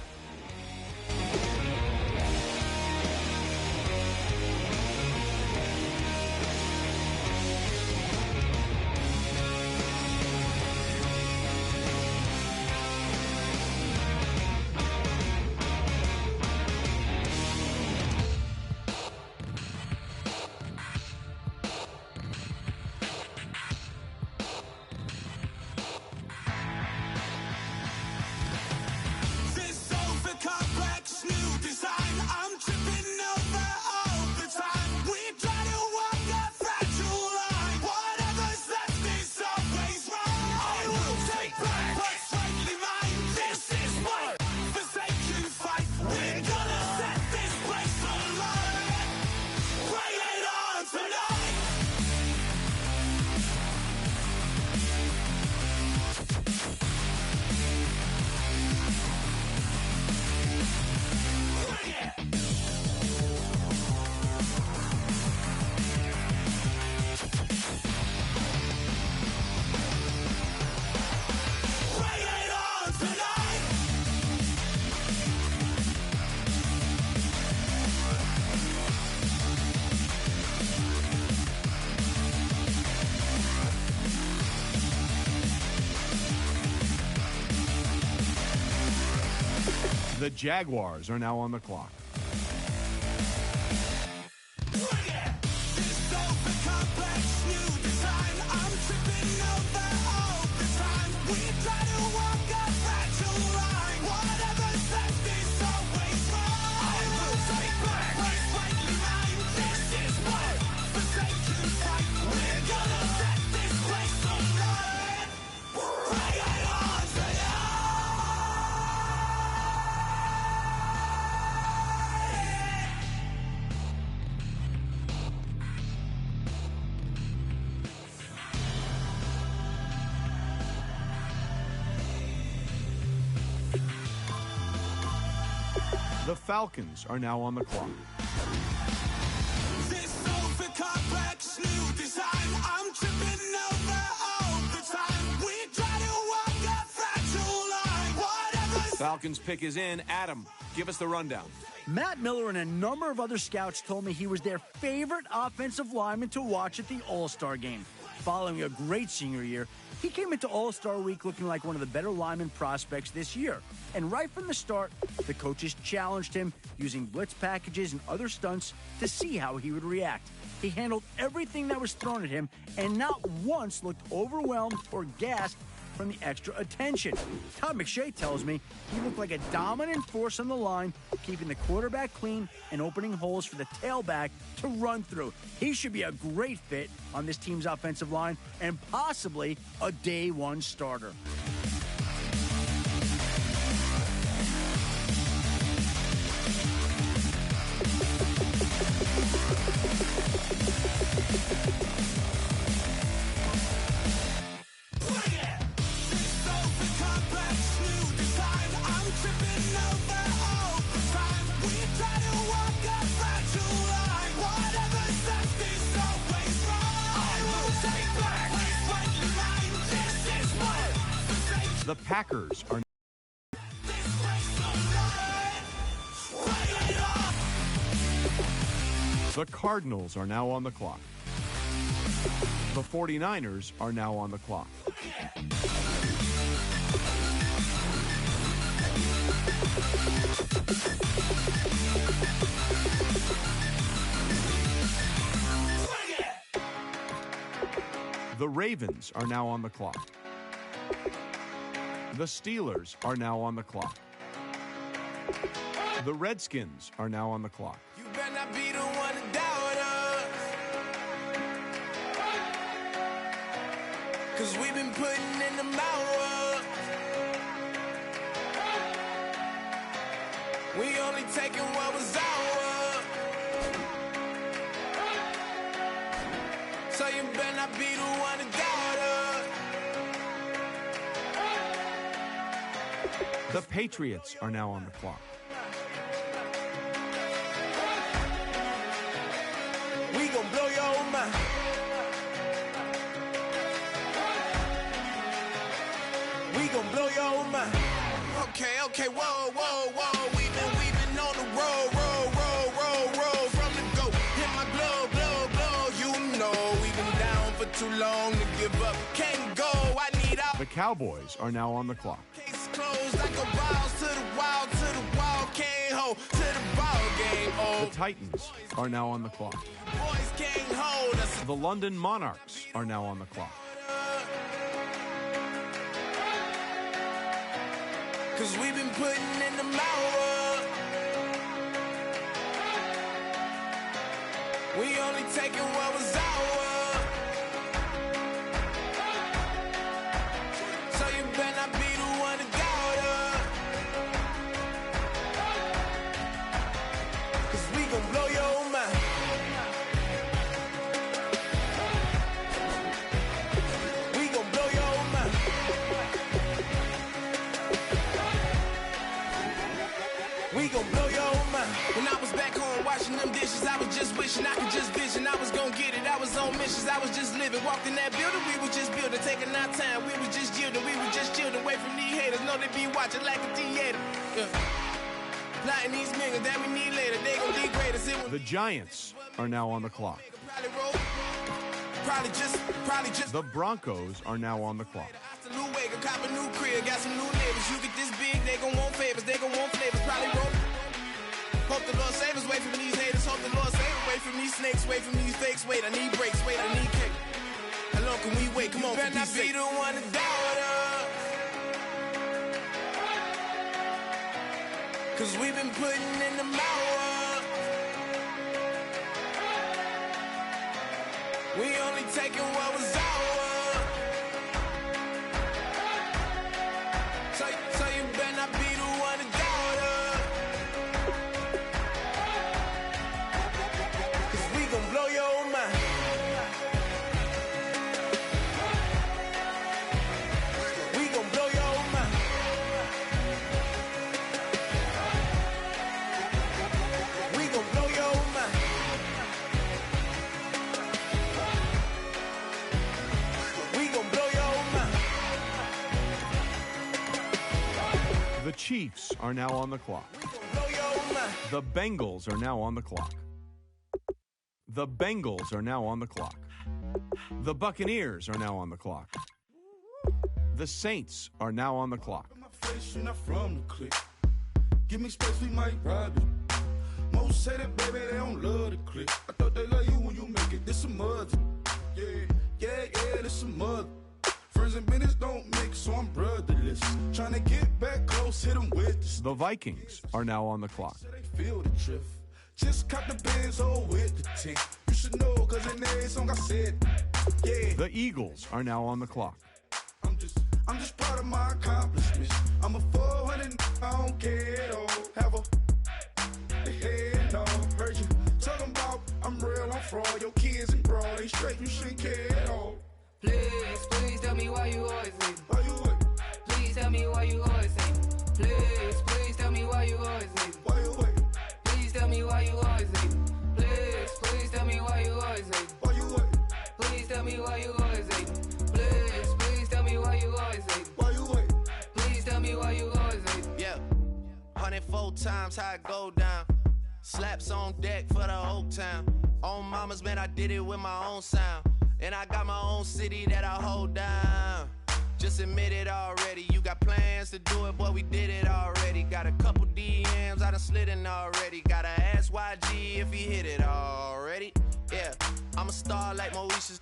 This over-complex new design, I'm tripping over all the time. We try to walk a fragile line. Whatever's left is always wrong. I will take back what's rightly mine. This is my forsaken fight. We're gonna set this place alight. Bring it on tonight. Bring it on tonight. The Jaguars are now on the clock. This over-complex new design, I'm tripping over all the time. We try to walk a fragile line. Whatever's left is always wrong. I will take back what's rightly mine. This is my forsaken fight. We're gonna set this place alight. Bring it on tonight. The Falcons are now on the clock. This over-complex new design, I'm tripping over all the time. We try to walk a fragile line. Whatever's Falcons pick is in. Adam, give us the rundown. Matt Miller and a number of other scouts told me he was their favorite offensive lineman to watch at the All-Star game. Following a great senior year, he came into All-Star Week looking like one of the better lineman prospects this year. And right from the start, the coaches challenged him using blitz packages and other stunts to see how he would react. He handled everything that was thrown at him and not once looked overwhelmed or gasped from the extra attention. Todd McShay tells me he looked like a dominant force on the line, keeping the quarterback clean and opening holes for the tailback to run through. He should be a great fit on this team's offensive line and possibly a day one starter. This over-complex new design, I'm tripping over all the time. We try to walk a fragile line. Whatever's left is always wrong. I will take back what's rightly mine. This is my forsaken The Packers are place alight. Bring it on. The Cardinals are now on the clock. The 49ers are now on the clock. The Ravens are now on the clock. The Steelers are now on the clock. The Redskins are now on the clock. You better not be the one to doubt us. 'Cause we've been putting in the hours. We only taking what was ours. So you better not be the one to doubt us. The Patriots are now on the clock. We gon' blow your mind. We gon' blow your mind. Okay, whoa. We've been on the road from the go. Hit my blow. You know we've been down for too long to give up. Can't go. I need out. The Cowboys are now on the clock. Case closed. I go balls to the wall. Can't hold to the ball game. Oh. The Titans are now on the clock. Boys can't hold us. The London Monarchs are now on the clock. Cause we've been putting in the hour. We only taking what was ours. So you better not be the one to doubt us. Cause we gon' blow your mind. We gon' blow your mind. We gon' blow your mind. When I was back home washing them dishes, I was just wishing I could just vision. I was gon' get it, I was on missions, I was just living. Walked in that building, we was just building, taking our time. We was just yielding, we was just chilling. Away from these haters, know they be watching like a theater. Plotting these niggas that we need later, they gon' degrade us. The Giants are now on the clock. Probably just. The Broncos are now on the clock. A new wake, a cop a new crib, got some new neighbors. You get this big, they gon' want favors, they gon' want flavors. Probably roll. Hope the Lord save us, wait from these haters. Hope the Lord save us, wait from these snakes, wait from these fakes. Wait, I need breaks, wait, I need cake. How long can we wait? Come on, better not be the one to doubt us. Cause we've been putting in the hour. We only taking what was ours. So you better not be the one to doubt us. Cause we gon' blow your mind. We gon' blow your mind. We gon' blow your mind. We gon' blow your mind. The Chiefs are now on the clock. Blow your mind. The Bengals are now on the clock. The Bengals are now on the clock. The Buccaneers are now on the clock. The Saints are now on the clock. Face, you're not from the clique. Give me space, we might rob it. Most say that, baby, they don't love the clique. I thought they love you when you make it. This some mud. Yeah, this some mud. Friends and business don't mix, so I'm brotherless. Trying to get back close, hit them with this. The Vikings are now on the clock. They feel the drift. Just caught the Benz, with the tank. You should know, cause in every song I said, yeah. The Eagles are now on the clock. I'm just proud of my accomplishments. I'm a 400, I don't care at all. Have a head, no. Heard you talking about I'm real, I'm fraud. Your kids and broad, they straight, you shouldn't care at all. Please tell me why you always leave. Why you what? Please tell me why you always leave. Please tell me why you always leave. Why you what? Please tell me why you always leave. Please tell me why you always leave. Why you what? Please tell me why you always leave. Please tell me why you always leave. Why you what? Please tell me why you always leave. Yeah, 104 times how it go down. Slaps on deck for the whole town. On mamas, man, I did it with my own sound. And I got my own city that I hold down. Just admit it already. You got plans to do it, boy, we did it already. Got a couple DMs, I done slid in already. Gotta ask YG if he hit it already. Yeah, I'm a star like Moesha's.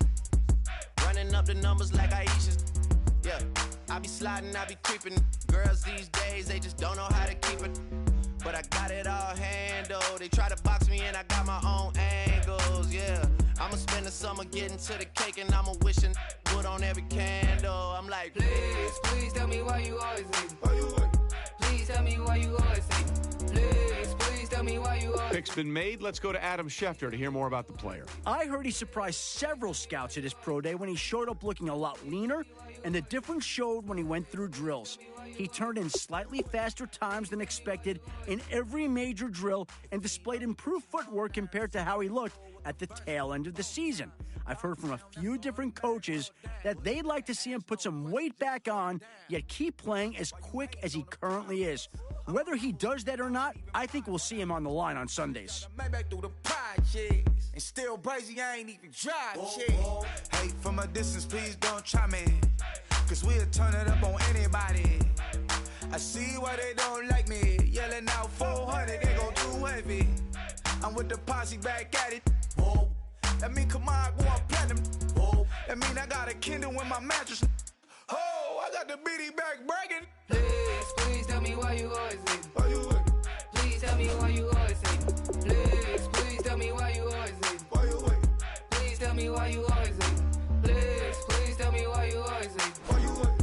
Running up the numbers like Aisha's. Yeah, I be sliding, I be creeping. Girls these days, they just don't know how to keep it. But I got it all handled. They try to box me in, I got my own angles, yeah. I'ma spend the summer getting to the cake and I'ma wishing wood on every candle. I'm like, Please tell me why you always leave. Why you what? Please tell me why you always leave. Please please tell me why you always. Pick's been made. Let's go to Adam Schefter to hear more about the player. I heard he surprised several scouts at his pro day when he showed up looking a lot leaner, and the difference showed when he went through drills. He turned in slightly faster times than expected in every major drill and displayed improved footwork compared to how he looked at the tail end of the season. I've heard from a few different coaches that they'd like to see him put some weight back on, yet keep playing as quick as he currently is. Whether he does that or not, I think we'll see him on the line on Sundays. Mayback through the projects, and still brazy, I ain't even drive shit. Hey, from a distance, please don't try me, cause we'll turn it up on anybody. I see why they don't like me, yelling out 400, they go too heavy. I'm with the posse back at it. That mean come on, go on platinum. That mean I got a Kindle in my mattress. Oh, I got the bitty back bragging. Please, please tell me why you always leave. Why you wait? Please tell me why you always leave. Please, please tell me why you always leave. Why you wait? Please tell me why you always leave. Please, please tell me why you always leave. Why you wait?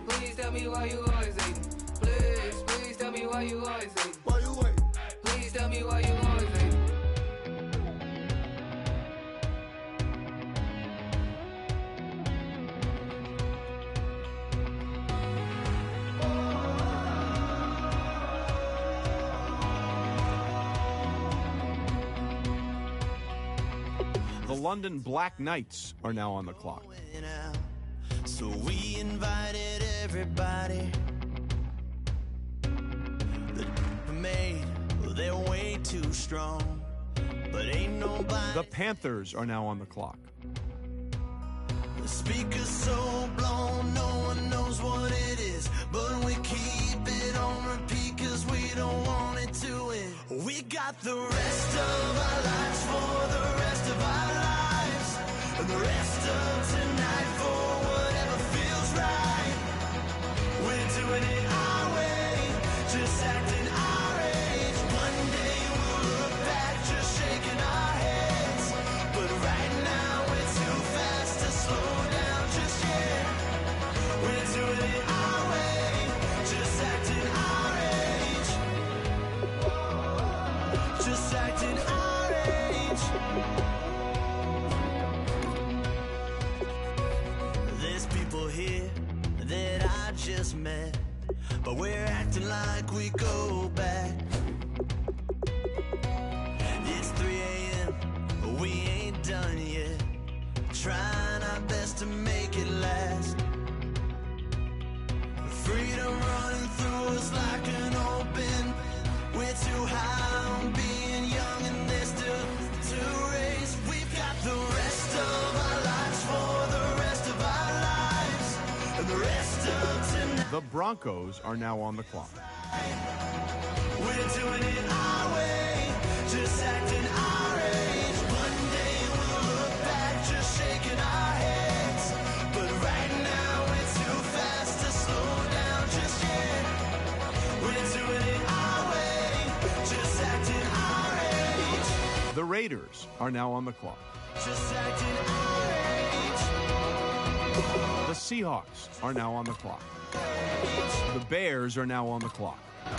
Please tell me why you always leave. Please, please tell me why you always leave. Why you wait? Please tell me why you always leave. The London Black Knights are now on the clock. So we invited everybody. The made, well, they're way too strong, but ain't nobody. The Panthers are now on the clock. The speaker's so blown, no one knows what it is, but we keep it on repeat cause we don't want it to end. We got the rest of our lives for the rest of our lives, and the rest of tonight for whatever feels right. We're doing it our way, just acting our age. One day we'll look back just shaking our heads, but right now we're too fast to slow down just yet. We're doing it our way, just acting our age. Just acting our age. There's people here that I just met, but we're acting like we go back. It's 3 a.m., we ain't done yet, trying our best to make it last. Freedom running through us like an open. We're too high on being young and there's still to race. We've got the rest of our lives for the rest of our lives, and the rest of tonight. The Broncos are now on the clock. We're doing it our way, just acting our age. One day we'll look back just shaking our heads, but right now we're too fast to slow down just yet. We're doing it our way, just acting our age. The Raiders are now on the clock. Just acting our age. The Seahawks are now on the clock. The Bears are now on the clock. We're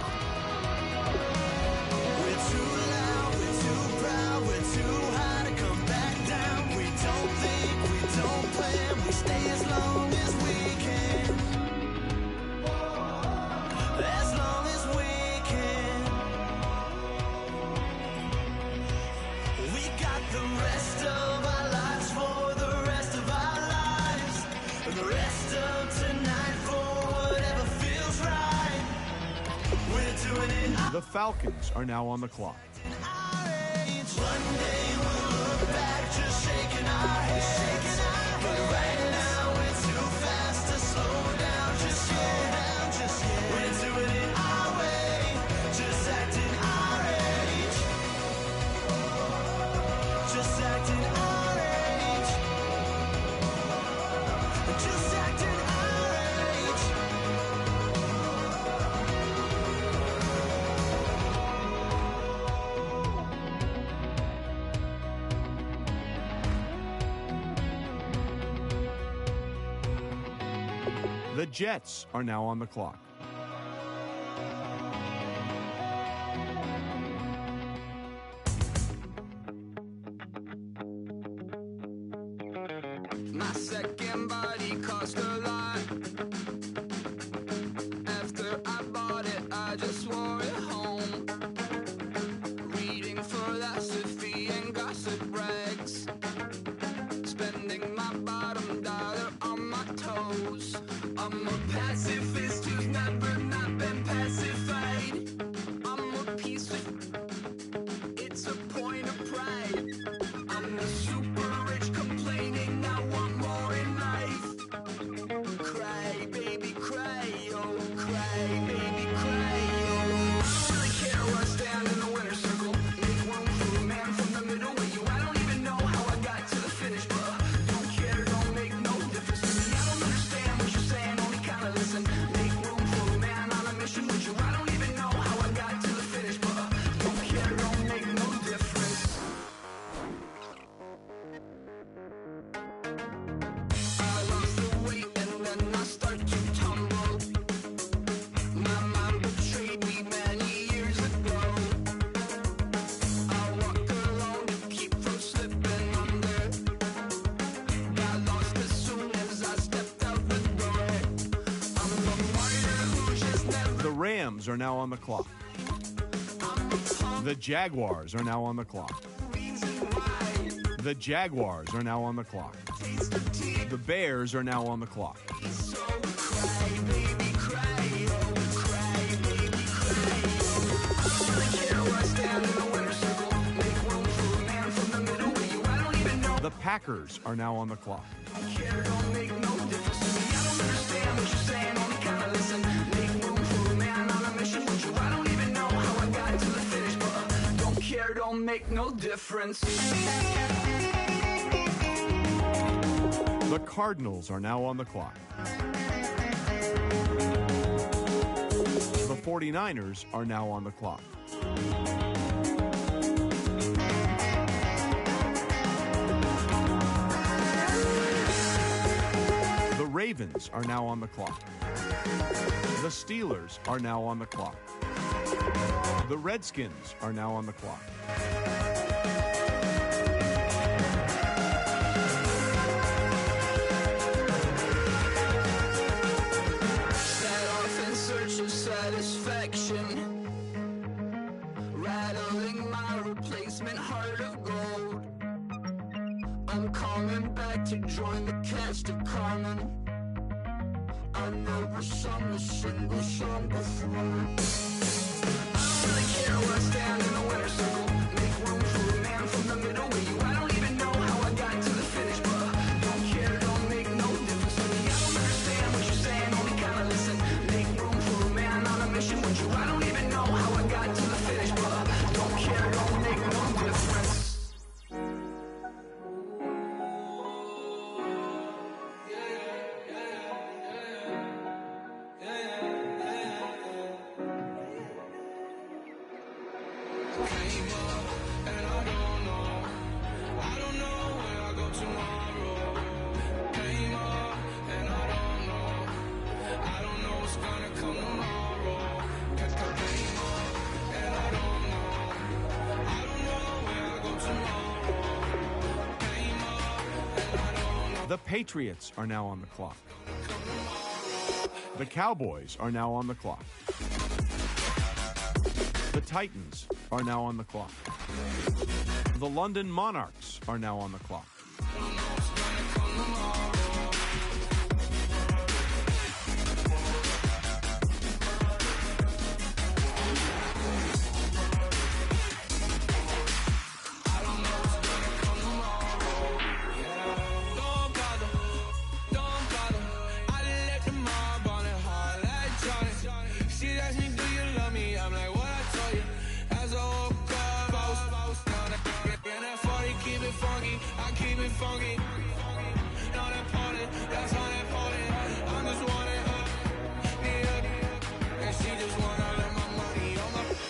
too loud, we're too proud, we're too high to come back down. We don't think, we don't plan, we stay as long as we can. As long as we can. We got the rest of our lives for the rest of our lives, and the rest of tonight for whatever feels right. We're doing it. The Falcons are now on the clock. One day we'll look back just shaking our heads, but right now we're too fast to slow down just yet. We're doing it our way, just acting our age. Just acting our age. Just acting our age. The Jets are now on the clock. My second body cost a lot. After I bought it, I just wore it home. Reading philosophy and gossip rags. Spending my bottom dollar on my toes. I'm a pacifist who's never not been pacified. I'm a piece of... It's a point of pride. I'm the super rich complaining I want more in life. Cry, baby, cry, oh, cry, baby, cry, oh. I don't really care where I stand in the winner's circle. Make room for a man from the middle with you. I don't even know how I got to the finish, but don't care, don't make no difference to me. I don't understand what you're saying, only kinda listen. Make room for a man on a mission with you. I don't even know how I got to the finish, but don't care, don't make no difference. I lost the weight and then I start to tumble. My mom betrayed me many years ago. I walk alone to keep from slipping under. Got lost as soon as I stepped out the door. I'm a martyr who just never... The Rams are now on the clock. The Jaguars are now on the clock. The Jaguars are now on the clock. The Bears are now on the clock. The Packers are now on the clock. Don't make no difference. The Cardinals are now on the clock. The 49ers are now on the clock. The Ravens are now on the clock. The Steelers are now on the clock. The Redskins are now on the clock. Set off in search of satisfaction, rattling my replacement heart of gold. I'm coming back to join the cast of Carmen. I never sung a single song before. I don't really care where I stand in the winner's circle. Make room for a man from the middle with you. I don't even know how I got to the finish, but don't care, don't make no difference to me. I don't understand what you're saying, only kinda listen. Make room for a man on a mission with you. I don't even know how I got to the finish, but don't care, don't make no difference. The Patriots are now on the clock. The Cowboys are now on the clock. The Titans are now on the clock. The London Monarchs are now on the clock.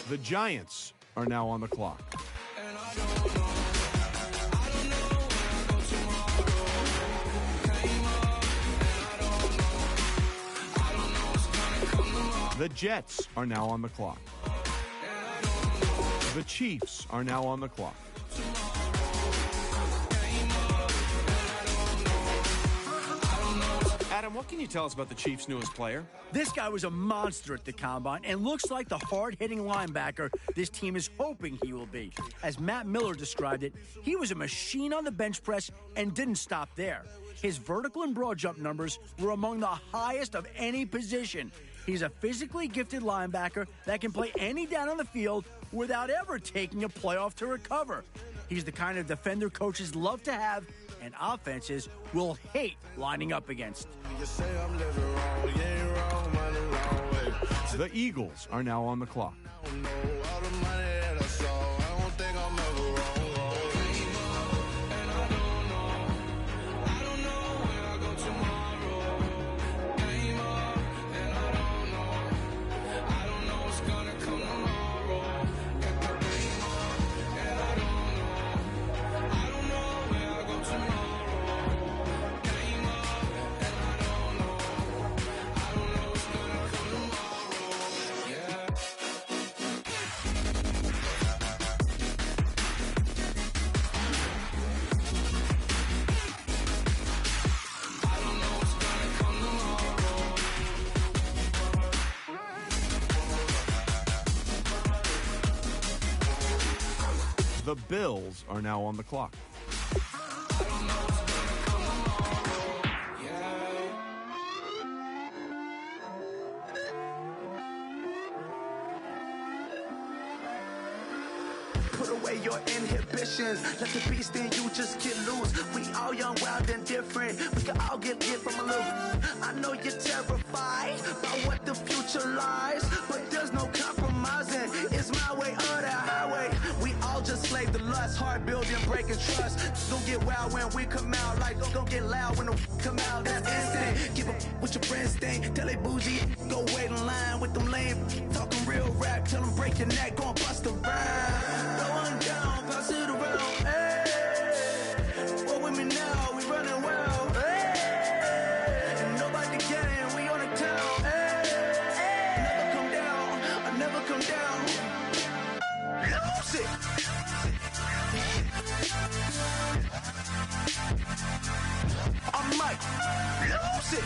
The Giants are now on the clock. The Jets are now on the clock. The Chiefs are now on the clock. Adam, what can you tell us about the Chiefs' newest player? This guy was a monster at the Combine and looks like the hard-hitting linebacker this team is hoping he will be. As Matt Miller described it, he was a machine on the bench press and didn't stop there. His vertical and broad jump numbers were among the highest of any position. He's a physically gifted linebacker that can play any down on the field without ever taking a playoff to recover. He's the kind of defender coaches love to have and offenses will hate lining up against. The Eagles are now on the clock. The Bills are now on the clock. Put away your inhibitions. Let the beast in you just get loose. We all young, wild, and different. We can all get lit from a little. I know you're terrified by what the future lies, but there's no compromising. It's my way or the highway. We all just slave the lust, heart building, breaking trust. Don't get wild when we come out. Like, don't get loud when the come out. That's instant. Keep up with your friends thing. Tell they bougie, go wait in line with them lame. Talking real rap, tell them break your neck, go and bust a rhyme. Going down, pass it around. Hey, what with me now? We running wild. Hey, and nobody getting, we on the town. Hey, never come down, I never come down. Lose it. I might lose it.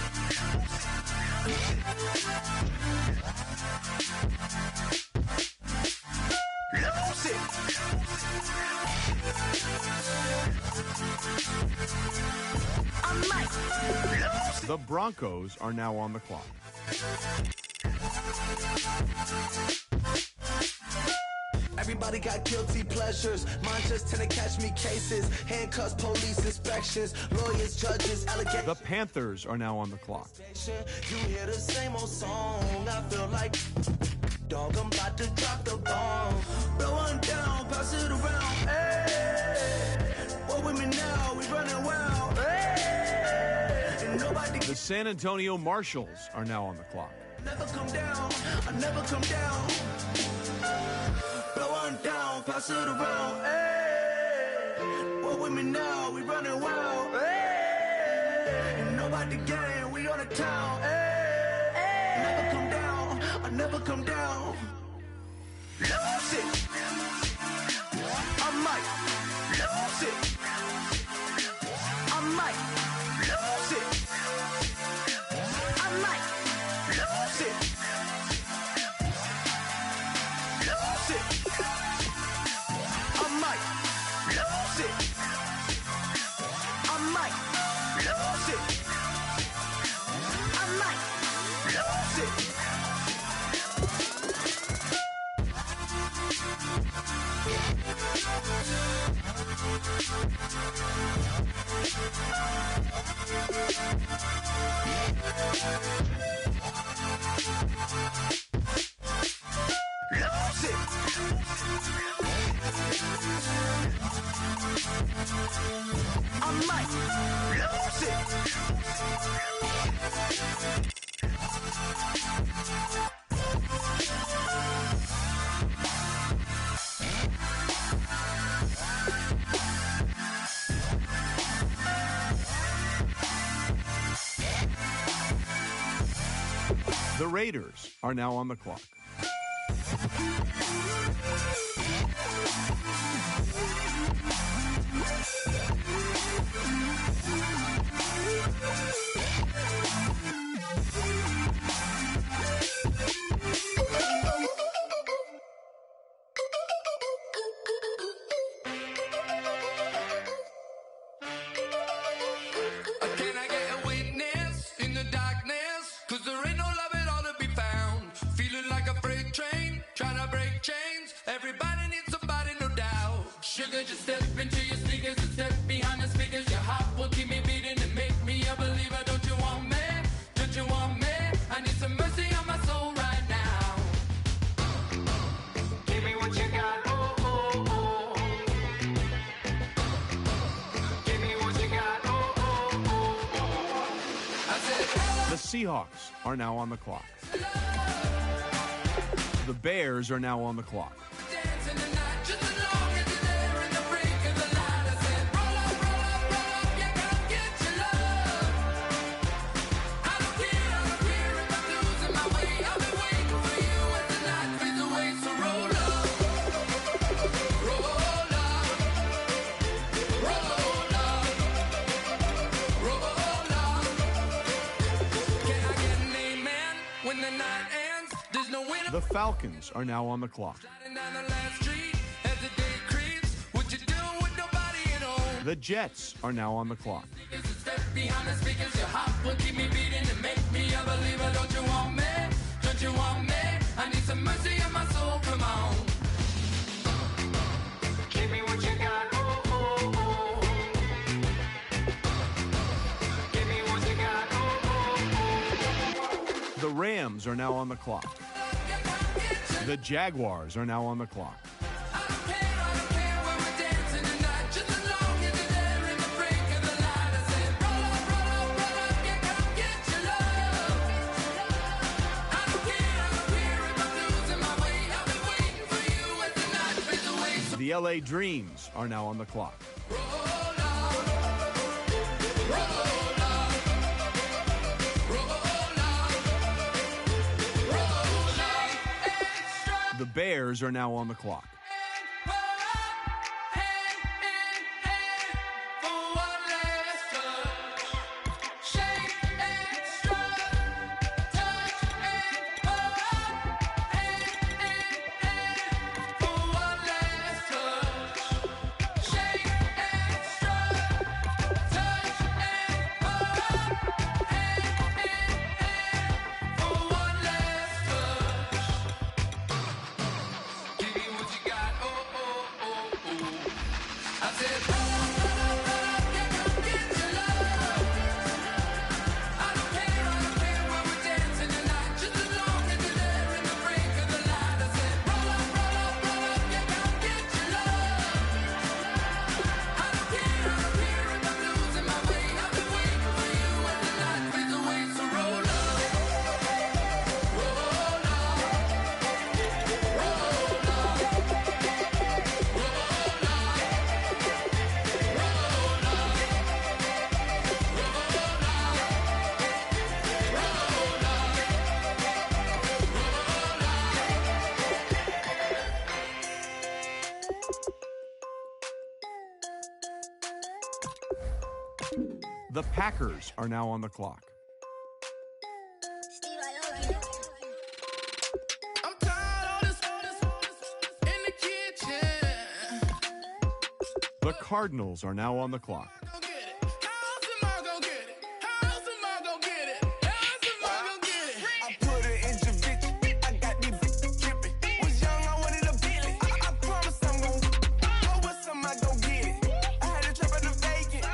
Lose it. I might lose it. The Broncos are now on the clock. Everybody got guilty pleasures. Mine just tend to catch me cases. Handcuffs, police inspections, lawyers, judges, allegations. The Panthers are now on the clock. You hear the same old song. I feel like, dog, I'm about to drop the bomb. Blow one down, pass it around. Hey, what with me now? We running wild. Hey, and nobody. The San Antonio Marshals are now on the clock. Never come down. I never come down. Blow one down, pass it around. Hey, what with me now? We running wild. Hey, and nobody gang. We on the town. Hey, never come down. I never come down. Lose it. I might lose it. I might lose it. I might lose it. Lose it. I might lose it. I might lose it. I might lose it. Lose it. I might lose it. The Raiders are now on the clock. step into your sneakers and step behind the speakers. Your heart will keep me beating and make me a believer. Don't you want me? Don't you want me? I need some mercy on my soul right now. Give me what you got, oh, oh, oh. Give me what you got, oh, oh, oh. I said, The Seahawks are now on the clock. The Bears are now on the clock. dancing tonight, just as long as you're there in the break of the light. I said, roll up, yeah, come get your love. I don't care if I'm losing my way. I'll be waiting for you as the night fades away. So roll up, roll up, roll up, roll up. Can I get an amen when the night ends? There's no winner. The Falcons are now on the clock. Down the last street as the day creeps. What you do with nobody at home? The Jets are now on the clock. Step behind the speakers, your heart will keep me beating and make me a believer. Don't you want me? Don't you want me? I need some mercy on my soul. Come on. Give me what you got. Oh, oh, oh. Give me what you got. Oh, oh, The Rams are now on the clock. The Jaguars are now on the clock. The LA Dreams are now on the clock. The Bears are now on the clock. The Packers are now on the clock. I'm tired of this in the kitchen. The Cardinals are now on the clock. I put it in your bitch. I got these bitches tripping. Was young, I wanted a Bentley. I promise I'm gon' go with some, I gon' get it. I had a trap at the vacant.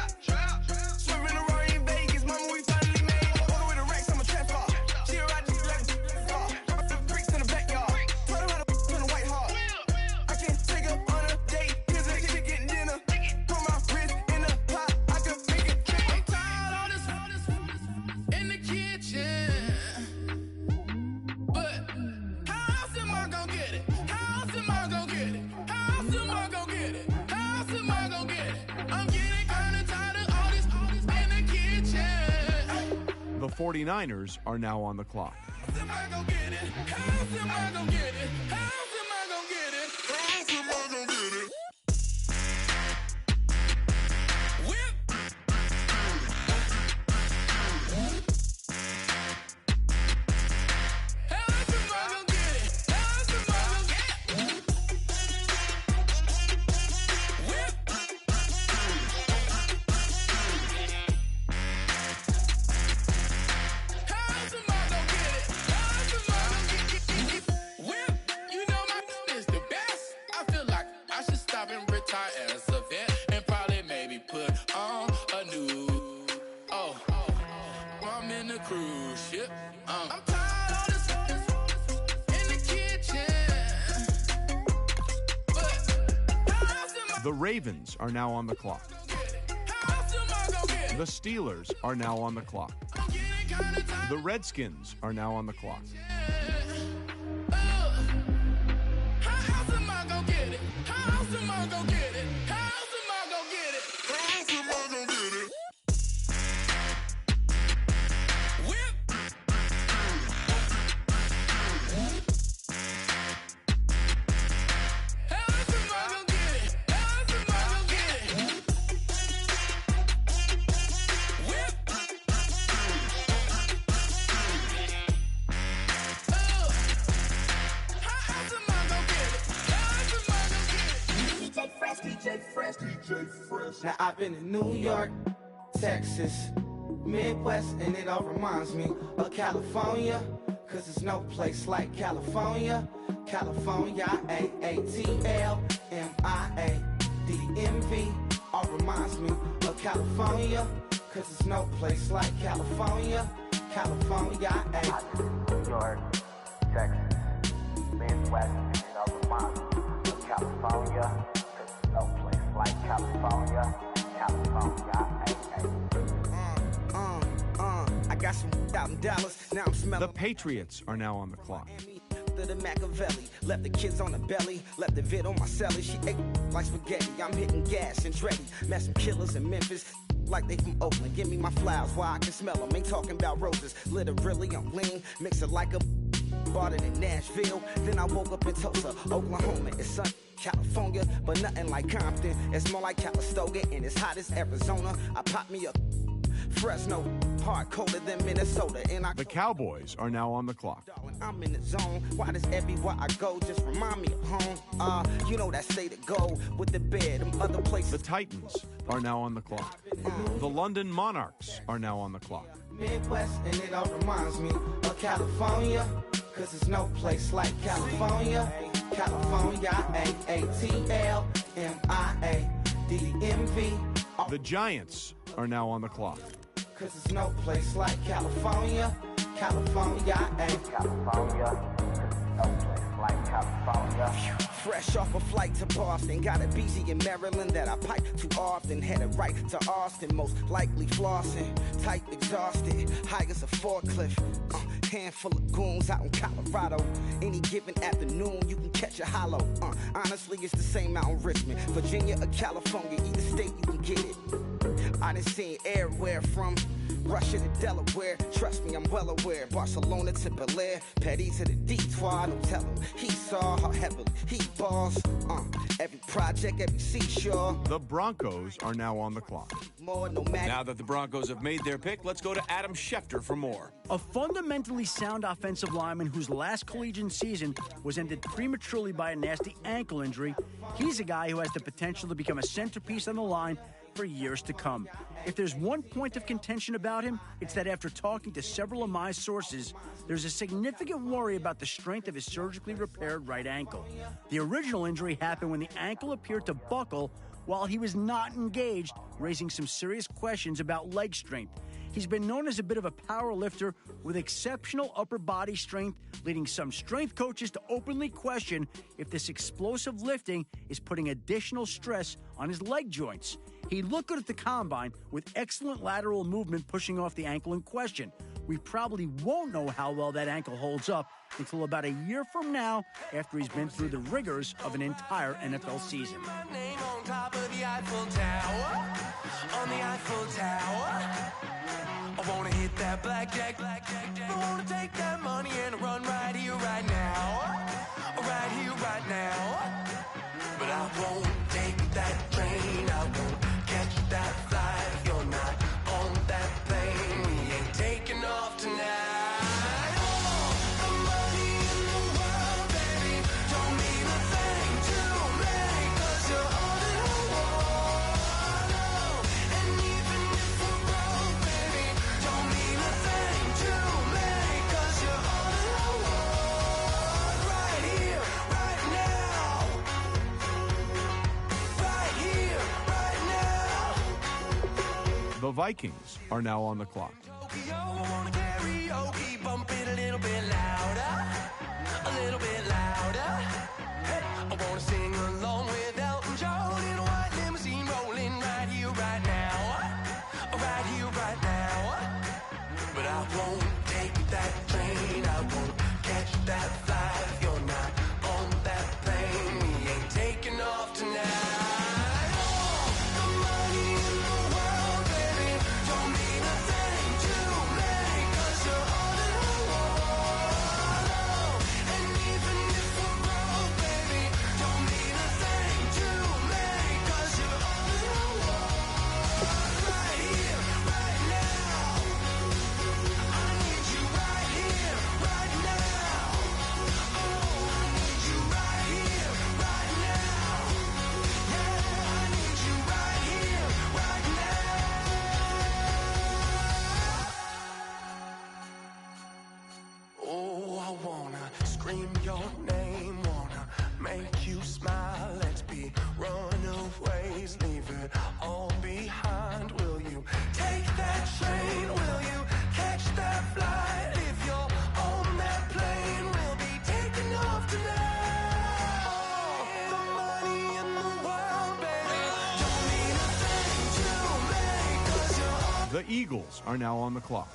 Swerving around in Vegas, mama, we finally made it. Order with the racks, I'm a trap car. She ride just like a car. The bricks in the backyard. Try to ride a in the White Hart. I can't take her on a date. Here's a chicken dinner. Put my wrist in the pot. I could make it drink. I'm tired of this in the kitchen. But how else am I gonna get it? How else am I gonna get it? How else am I gonna get it? How else am I gonna get it? I'm getting kinda tired of all this in the kitchen. The 49ers are now on the clock. How am I gonna get it? How am I gonna get it? How am I gonna get it? How am I gonna get it? Whip. You know The Ravens are now on the clock. The Steelers are now on the clock. The Redskins are now on the clock. Now I've been in New York, Texas, Midwest, and it all reminds me of California, cause there's no place like California. California, A-A-T-L-M-I-A-D-M-V, all reminds me of California, cause there's no place like California. California, New York, Texas, Midwest, and it all reminds me of California, cause there's no place like California. California, I got some $1,000. Now I'm smelling. The Patriots are now on the clock. The Machiavelli left the kids on the belly, left the vid on my celly. She ate like spaghetti. I'm hitting gas and Dreddy. Met some killers in Memphis, like they from Oakland. Give me my flowers while I can smell them. Ain't talking about roses. Literally, I'm lean, mix it like a. Bought it in Nashville. Then I woke up in Tulsa, Oklahoma. It's sunny. California, but nothing like Compton. It's more like Calistoga, and it's hot as Arizona. I pop me a Fresno, hard colder than Minnesota. And the Cowboys are now on the clock. I'm in the zone. Why does everywhere I go just remind me of home? You know that state of go with the bed, them other places. The Titans are now on the clock. The London Monarchs are now on the clock. Midwest, and it all reminds me of California, cause there's no place like California. California, A-A-T-L-M-I-A-D-M-V. The Giants are now on the clock. Cause there's no place like California. California, California, no place like California. Fresh off a flight to Boston, got a BZ in Maryland that I pipe too often. Headed right to Austin, most likely flossing. Tight, exhausted, high as a forklift. Handful of goons out in Colorado. Any given afternoon, you can catch a hollow. Honestly, it's the same out in Richmond, Virginia or California. Either state, you can get it. I done seen everywhere from Russia to Delaware. Trust me, I'm well aware. Barcelona to Bel Air, Petty to the Detroit. Don't tell him he saw how heavily he balls. Every project, every seashore. The Broncos are now on the clock. Now that the Broncos have made their pick, let's go to Adam Schefter for more. A fundamentally sound offensive lineman whose last collegiate season was ended prematurely by a nasty ankle injury. He's a guy who has the potential to become a centerpiece on the line for years to come. If there's one point of contention about him, it's that after talking to several of my sources, there's a significant worry about the strength of his surgically repaired right ankle. The original injury happened when the ankle appeared to buckle while he was not engaged, raising some serious questions about leg strength. He's been known as a bit of a power lifter with exceptional upper body strength, leading some strength coaches to openly question if this explosive lifting is putting additional stress on his leg joints. He looked good at the combine with excellent lateral movement pushing off the ankle in question. We probably won't know how well that ankle holds up until about a year from now after he's been through the rigors of an entire NFL season. My name on top of the Eiffel Tower, on the Eiffel Tower. I wanna hit that blackjack. I wanna take that money and run right here, right now. Right here, right now. But I won't take that train. I won't catch that flight if you're not on that plane. We ain't taking off tonight. All the money in the world, baby, don't mean a thing to me, 'cause you're all that I want. And even if we're broke, baby, don't mean a thing to me, 'cause you're all that I want. Right here, right now. Right here, right now. The Vikings are now on the clock. Yo, I wanna karaoke, bump it a little bit louder, hey, I wanna sing along with Elton John in a white The Eagles are now on the clock.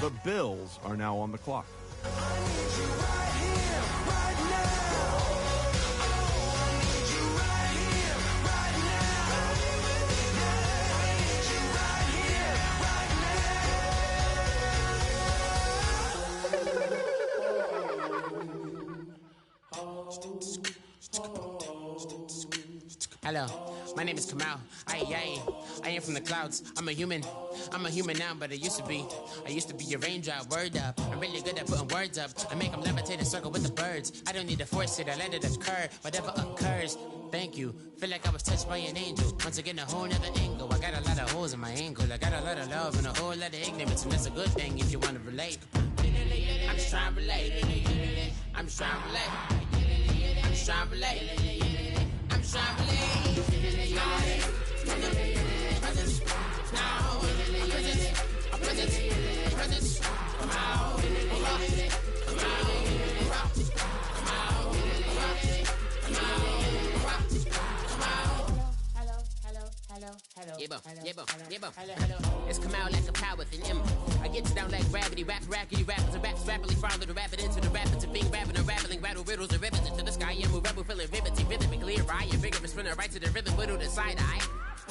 The Bills are now on the clock. Hello, my name is Kamal. I am from the clouds. I'm a human now, but I used to be a raindrop. Word up, I'm really good at putting words up. I make them levitate and circle with the birds. I don't need to force it, I let it occur. Whatever occurs, thank you. Feel like I was touched by an angel. Once again, a whole nother angle. I got a lot of holes in my angle. I got a lot of love and a whole lot of ignorance, and that's a good thing if you want to relate. I'm just trying to relate. I'm just trying to relate. I'm just trying to relate. I'm just trying to relate. It's come out like a power with an M. I get you down like gravity, rap rackety rappers and raps rapidly follow the rapid into the rapids of being rapping and rattling rattle riddles and rivets into the sky. I'm a rebel feeling riveting, rhythmically right, a vigorous spinner right to the rhythm, widow to side eye.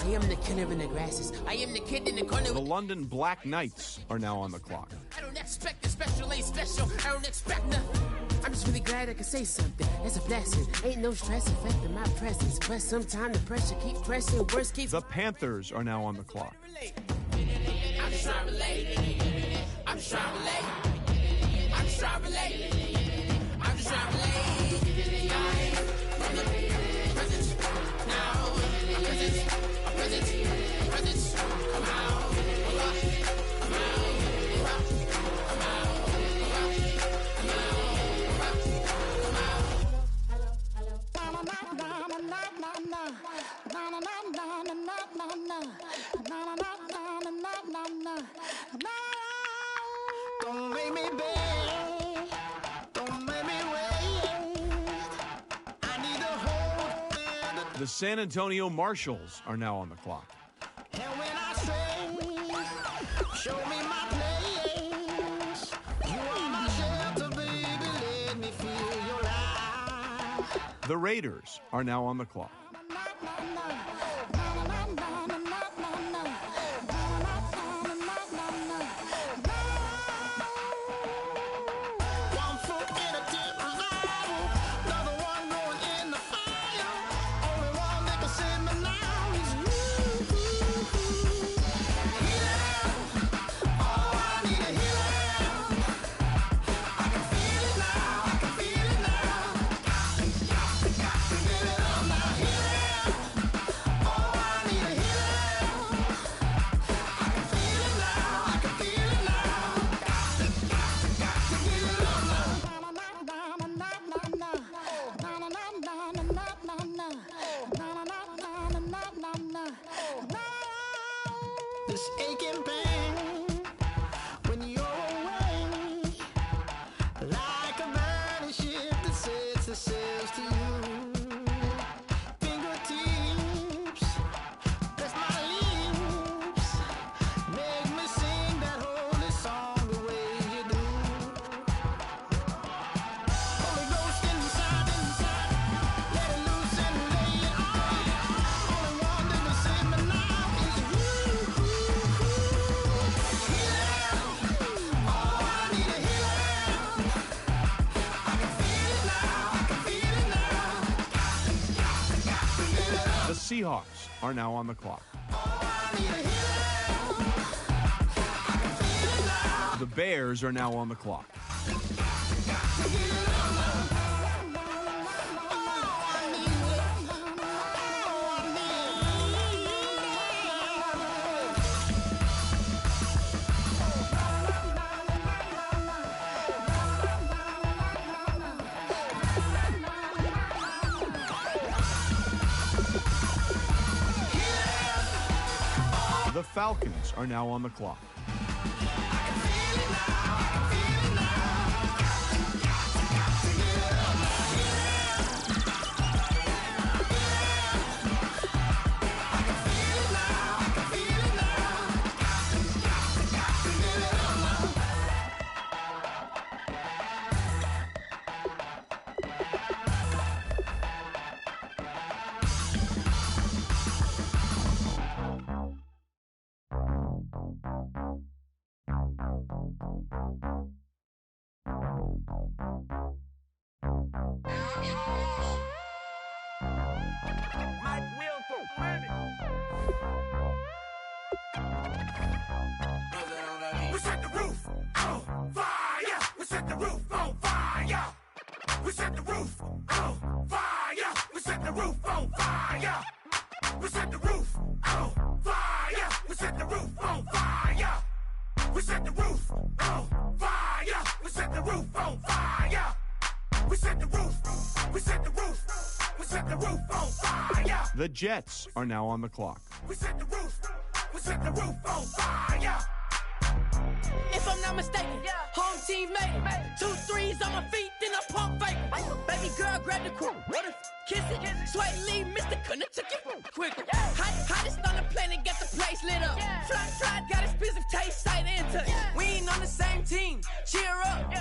I am the killer in the grasses. I am the kid in the corner. The London Black Knights are now on the clock. I don't expect a special, ain't special. I don't expect nothing. I'm just really glad I can say something. It's a blessing. Ain't no stress affecting my presence. But sometimes the pressure keep pressing. Worst keeps. The Panthers are now on the clock. I'm just trying to relate. I'm just trying to relate. I'm just trying to relate. I'm just trying to relate. From the present now. I'm present. I'm present. Present. Come out. Come out. Come out. Come out. Don't make me beg, don't make me wait. I need to hold. The San Antonio Marshals are now on the clock. And when I say, show me my place, you are my shelter, baby, let me feel your light. The Raiders are now on the clock. This aching pain when you're away, like a burning ship that sets the sails to you. Fingertips, press my lips, make me sing that holy song the way you do. Holy Ghost inside, let it loose and lay it on. Only one that can save me now is you. The Seahawks are now on the clock. The Bears are now on the clock. The Falcons are now on the clock. set the roof on fire. We set the roof on fire. We set the roof on fire. We set the roof on fire. We set the roof on fire. We set the roof on fire. We set the roof on fire. We set the roof on fire. We set the roof. We set the roof. We set the roof on fire. The Jets are now on the clock. We set the roof. We set the roof on fire. If I'm not mistaken, home team made it. 2 3s on my feet, then I pump fake. Baby girl, grab the quick. What if kiss it? Sway Lee, Mr. Couldn't took it quick. Hottest on the planet, got the place lit up. Fly, got expensive taste, sight and touch. We ain't on the same team. Cheer up.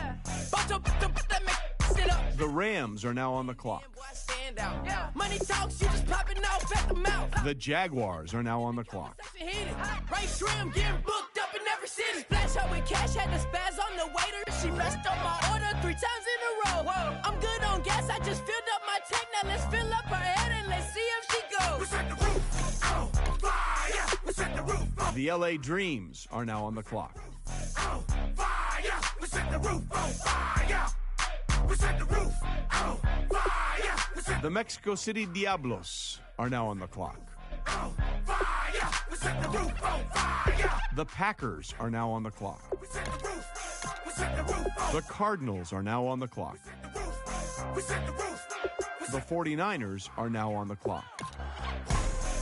Boto, that make sit up. The Rams are now on the clock. Stand out. Money talks, you just popping off at the mouth. The Jaguars are now on the clock. Ray Shrimp getting booked up in every city. Splash her with cash, had the spaz on the waiter. She messed up my order 3 times in a row. I'm good on gas, I just filled up my tank. Now let's fill up her head and let's see if she goes. We set the roof on fire. We set the roof on The LA Dreams are now on the clock. fire. We set the roof on fire. We set the roof on fire. We set The Mexico City Diablos are now on the clock. fire. We set the roof on fire. The Packers are now on the clock. We set the roof. We set the roof on The Cardinals are now on the clock. We set the roof. The 49ers are now on the clock.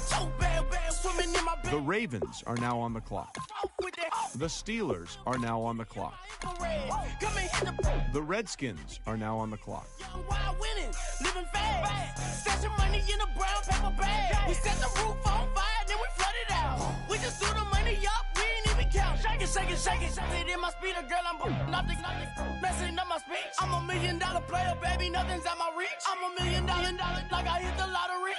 So bad, swimming in my bed. The Ravens are now on the clock. With that The Steelers are now on the clock. red. Come and hit the The Redskins are now on the clock. wild winning, living fast. Stashing money in a brown paper bag. We set the roof on fire, then we flood it out. We just threw the money up, we ain't even count. Shake it, shake it, shake it. It in my speeder, girl, I'm nothing, messing up my speech. I'm $1 million player, baby, nothing's at my reach. I'm $1 million, like I hit the lottery.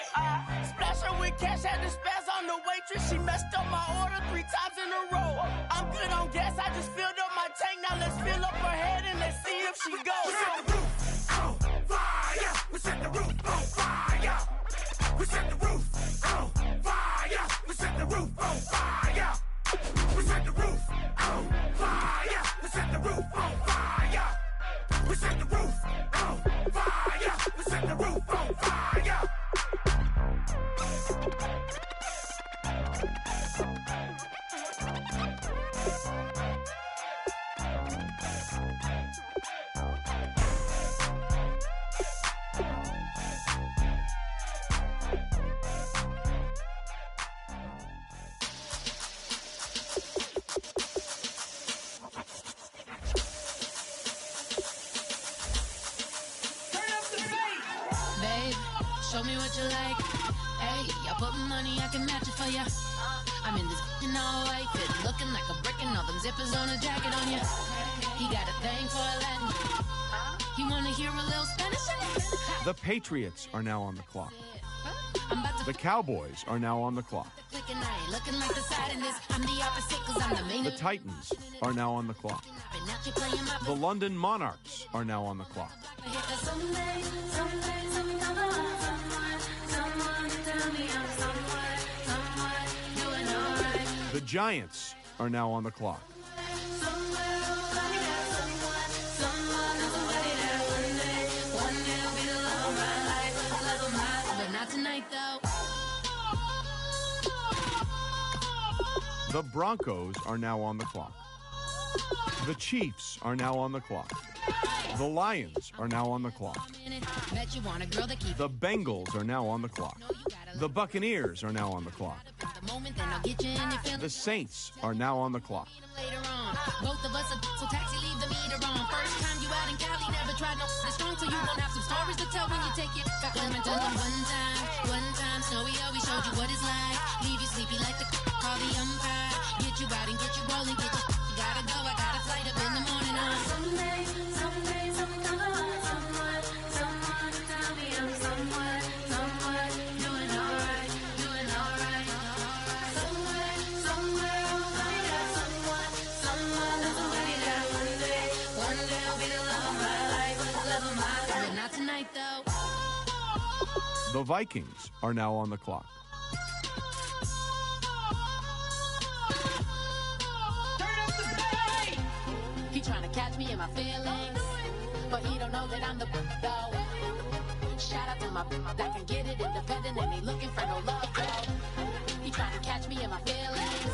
Splash her with cash, had the spaz on the waitress. She messed up my order 3 times in a row. I'm good on gas, I just filled up my tank. Now let's fill up her head and let's see if she goes. We set the roof on fire. We set the roof on fire. We set the roof on fire. We set the roof on fire. We set the roof on fire. We set the roof on fire. We set the roof on fire. We set the roof on fire. Babe, show me what you like. Hey, I put money, I can match it for ya. I'm in this in all white fit, looking like a brick and all them zippers on a jacket on ya. He got a thing for a Latin. He wanna hear a little Spanish? The Patriots are now on the clock. I'm about to The Cowboys are now on the clock. click and I ain't looking like the side in this. I'm the opposite cause I'm the main. The Titans are now on the clock. Been out here playing my The London Monarchs are now on the clock. someday, someone tell me I'm someone doing alright. The Giants are now on the clock. But not tonight though. The Broncos are now on the clock. The Chiefs are now on the clock. The Lions are now on the clock. Bet you want a girl that keep The Bengals are now on the clock. The Buccaneers are now on the clock. the moment, then I'll get you in your feelings The Saints are now on the clock. later on. Both of us are so taxi, leave the meter on. First time you out in Cali, never tried no strong, so you gon' have some stories to tell when you take it back home and tell them one time, Snowy always showed you what it's like. Leave you sleepy like the call the umpire. Get you out and get you rolling, get you gotta go, I got a flight up in the morning on. Someday, someone tell me I'm someone doing alright. Somewhere I'll find out someone that's away that one day I'll be the love of my life, but not tonight though. The Vikings are now on the clock. catch me in my feelings, but he don't know that I'm the though. Shout out to my that can get it independent and ain't looking for no love though. He trying to catch me in my feelings,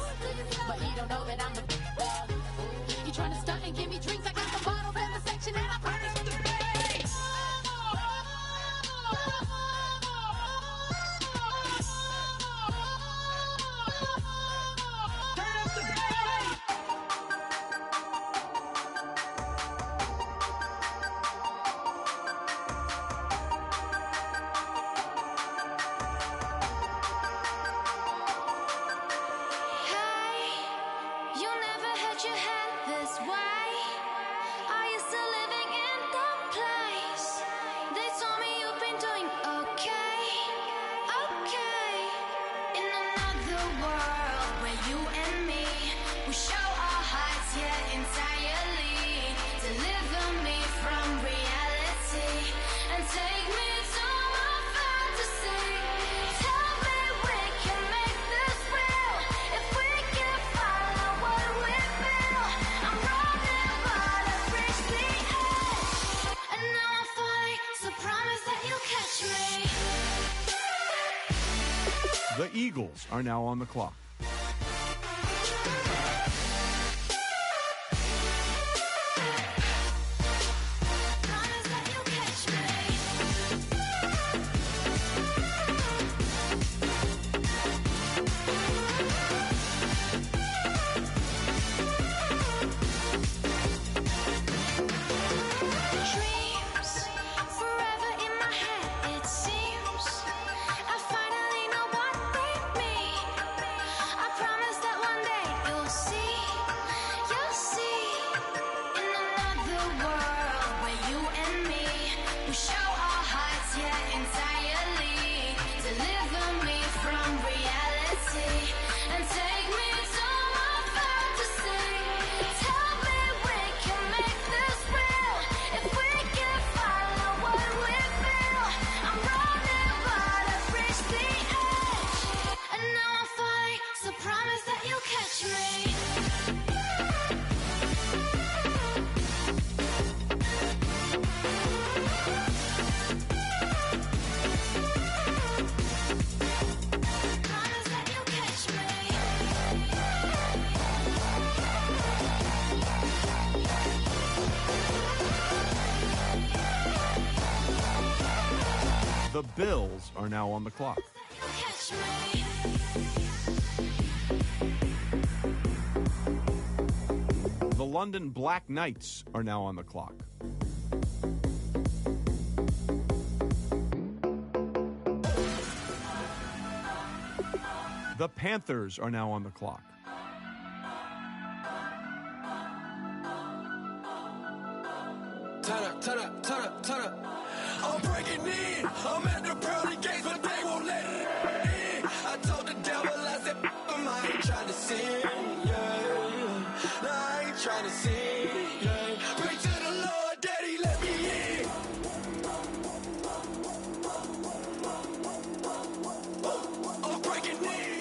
but he don't know that I'm the though. He trying to stunt and give me drinks. I got the bottles in the section and I furnish with the bass. The Eagles are now on the clock. The Bills are now on the clock. The London Black Knights are now on the clock. The Panthers are now on the clock. Turn up, turn up, turn up, turn up. I'm breaking in. I'm at the pearly gates, but they won't let it in. I told the devil, I said, I ain't trying to sin, yeah. No, I ain't trying to sin, yeah. Pray to the Lord, Daddy, let me in. I'm breaking in.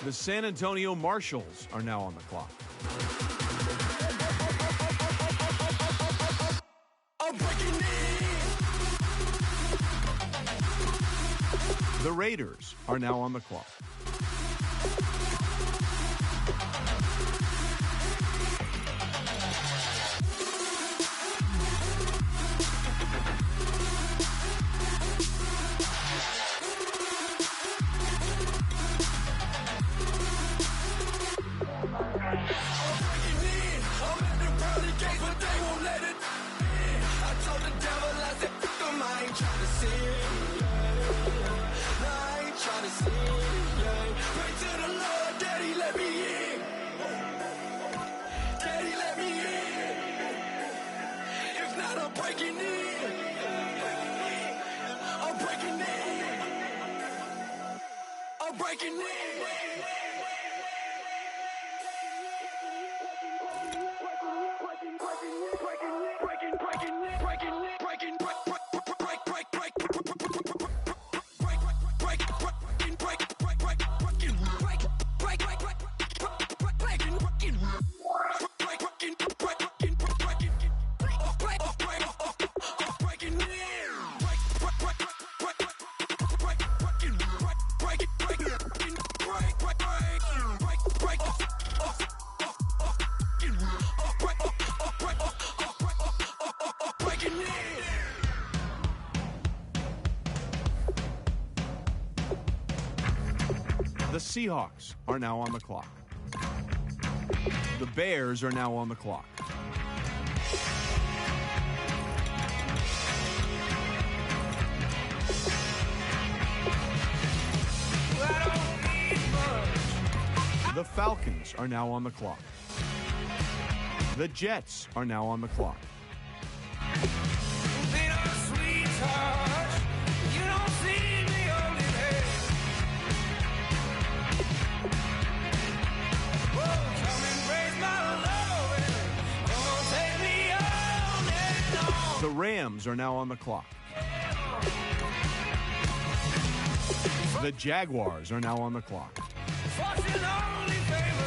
The San Antonio Marshals are now on the clock. The Raiders are now on the clock. sin. No, I ain't trying to sin. Pray to the Lord, Daddy, let me in. Daddy, let me in. If not, I'm breaking in. I'm breaking in. I'm breaking in. The Seahawks are now on the clock. The Bears are now on the clock. The Falcons are now on the clock. The Jets are now on the clock. The Rams are now on the clock. The Jaguars are now on the clock. Fortune only favors